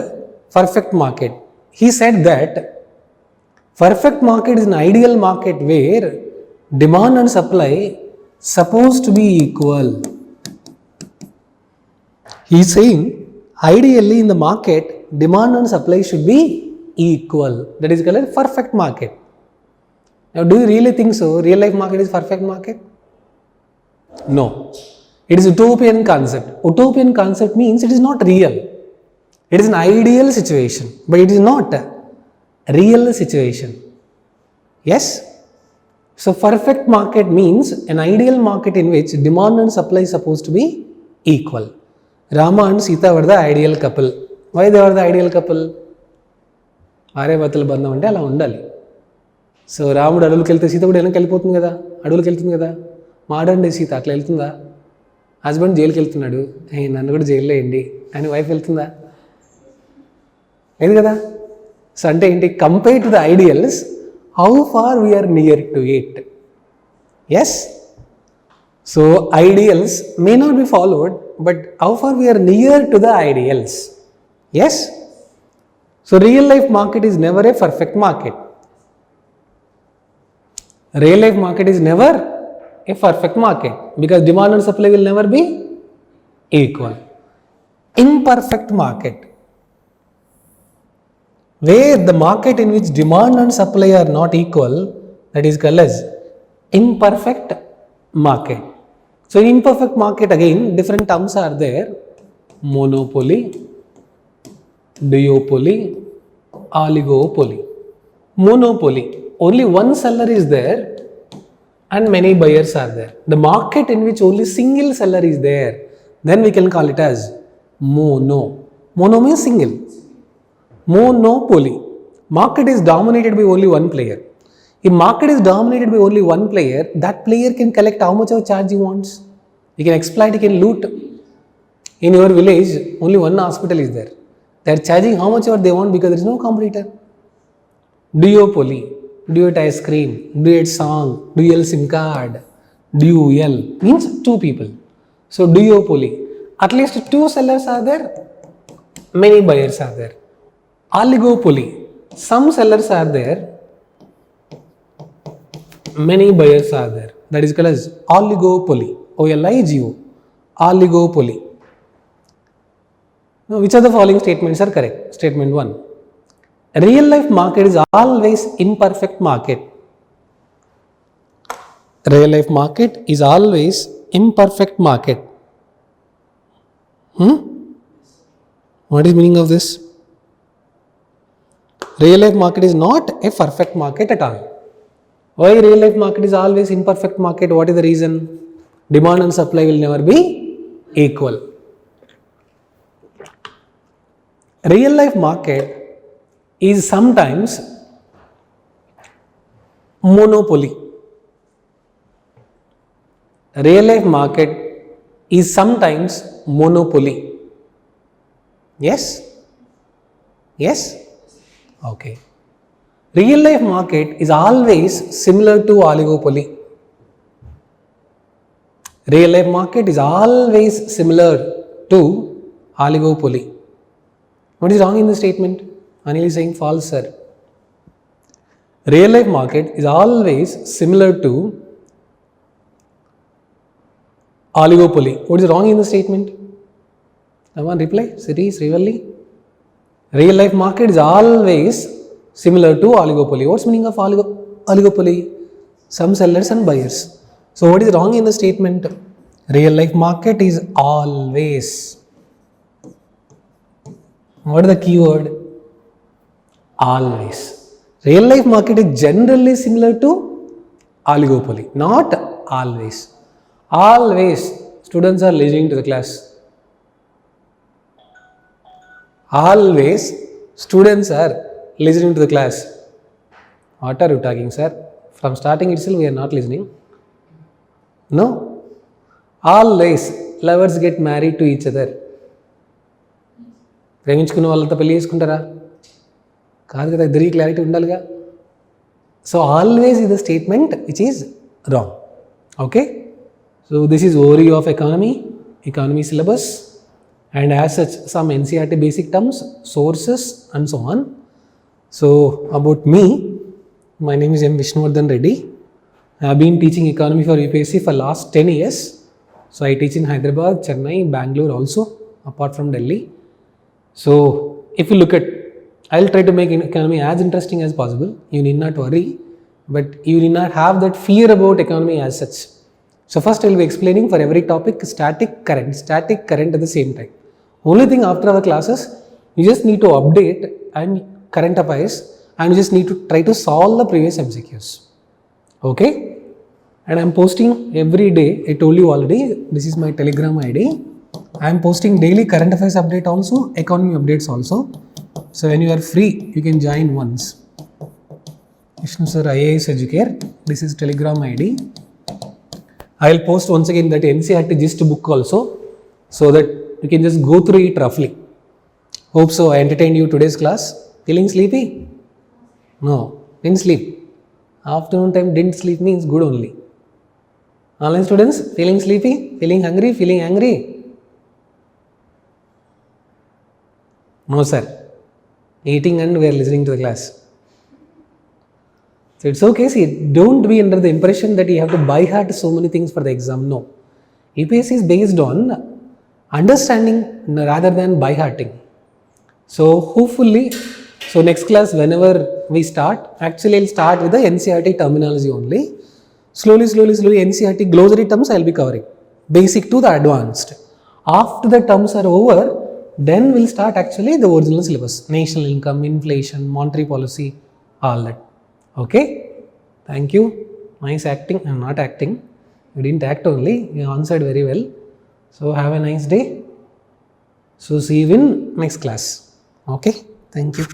[SPEAKER 1] perfect market. He said that perfect market is an ideal market where demand and supply supposed to be equal. He is saying ideally in the market demand and supply should be equal. That is called a perfect market. Now do you really think so? Real life market is perfect market? No. It is utopian concept. Utopian concept means it is not real. It is an ideal situation, but it is not a real situation. Yes? So perfect market means an ideal market in which demand and supply is supposed to be equal. Rama and Sita were the ideal couple. Why they were the ideal couple? ఆర్యభట్టల బంధం అంటే అలా ఉండాలి. So రాముడు అడవులకు వెళ్తే సీత కూడా వెనక్కి వెళ్ళిపోతుంది కదా, అడవులకు వెళ్తుంది కదా. మాడండి సీత అట్లా వెళ్తుందా? హస్బెండ్ జైలుకి వెళ్తున్నాడు, నన్ను కూడా జైల్లో వేయండి అని వైఫ్ వెళ్తుందా? లేదు కదా. సో అంటే ఏంటి, compare to the ideals, how far we are near to it. Yes. So ideals may not be followed, but how far we are near to the ideals. Yes? So real life market is never a perfect market. Real life market is never a perfect market because demand and supply will never be equal. Imperfect market, where the market in which demand and supply are not equal, that is called as imperfect market. So in imperfect market again different terms are there: monopoly, duopoly, oligopoly. Monopoly, only one seller is there and many buyers are there. The market in which only single seller is there, then we can call it as mono. Mono means single. Monopoly, market is dominated by only one player. If market is dominated by only one player, that player can collect how much of charge he wants. He can exploit, he can loot. In your village, only one hospital is there. They are charging how much ever they want because there is no competitor. Duopoly, duet ice cream, duet song, dual SIM card, dual means two people. So duopoly, at least two sellers are there, many buyers are there. Oligopoly, some sellers are there, many buyers are there. That is called as oligopoly. O-L-I-G-O. Oligopoly. Now, which of the following statements are correct? Statement 1. Real life market is always imperfect market. Real life market is always imperfect market. What is meaning of this? Real life market is not a perfect market at all. Why real life market is always imperfect market? What is the reason? Demand and supply will never be equal. Real life market is sometimes monopoly. Real life market is sometimes monopoly. Yes? Yes? Okay. Real life market is always similar to oligopoly. Real life market is always similar to oligopoly. What is wrong in the statement? Anil is saying false, sir. Real life market is always similar to oligopoly. What is wrong in the statement? Someone reply. Siri, Srivalli. Real life market is always similar to oligopoly. What's meaning of oligopoly? Some sellers and buyers. So what is wrong in the statement? Real life market is always. What is the keyword? Always. Real life market is generally similar to oligopoly, not always. Always students are listening to the class. Always students are listening to the class. What are you talking, sir? From starting itself we are not listening. No. Always lovers get married to each other. ప్రేమించుకున్న వాళ్ళతో పెళ్లి చేసుకుంటారా? కాదు కదా, ఇద్దరికి clarity ఉండాలిగా. So always is the statement which is wrong. Okay. So this is overview of economy syllabus, and as such some NCERT basic terms, sources and so on. So about me, my name is M. Vishnu Reddy. I have been teaching economy for UPSC for last 10 years. So I teach in Hyderabad, Chennai, Bangalore also, apart from Delhi. So if you look at, I'll try to make economy as interesting as possible. You need not worry, but you need not have that fear about economy as such. So first I will be explaining for every topic static current at the same time. Only thing after our classes, you just need to update and current affairs, and you just need to try to solve the previous MCQs. Okay? And I am posting every day. I told you already, this is my Telegram ID. I am posting daily current affairs update also, economy updates also. So when you are free, you can join once. Vishnu sir, IAS educator. This is Telegram ID. I will post once again that NCERT gist book also, so that you can just go through it roughly. Hope so I entertained you today's class. Feeling sleepy? No, didn't sleep. Afternoon time didn't sleep means good only. Online students, feeling sleepy? Feeling hungry? Feeling angry? No sir. Eating and we are listening to the class. So it's okay, see, don't be under the impression that you have to by heart so many things for the exam. No. UPSC is based on understanding rather than by hearting. So hopefully, so next class whenever we start, actually I'll start with the NCERT terminology only. Slowly NCERT glossary terms I'll be covering. Basic to the advanced. After the terms are over, then we'll start actually the original syllabus. National income, inflation, monetary policy, all that. Okay? Thank you. Nice acting. I'm not acting. You didn't act only. You answered very well. So have a nice day. So see you in next class. Okay? Thank you.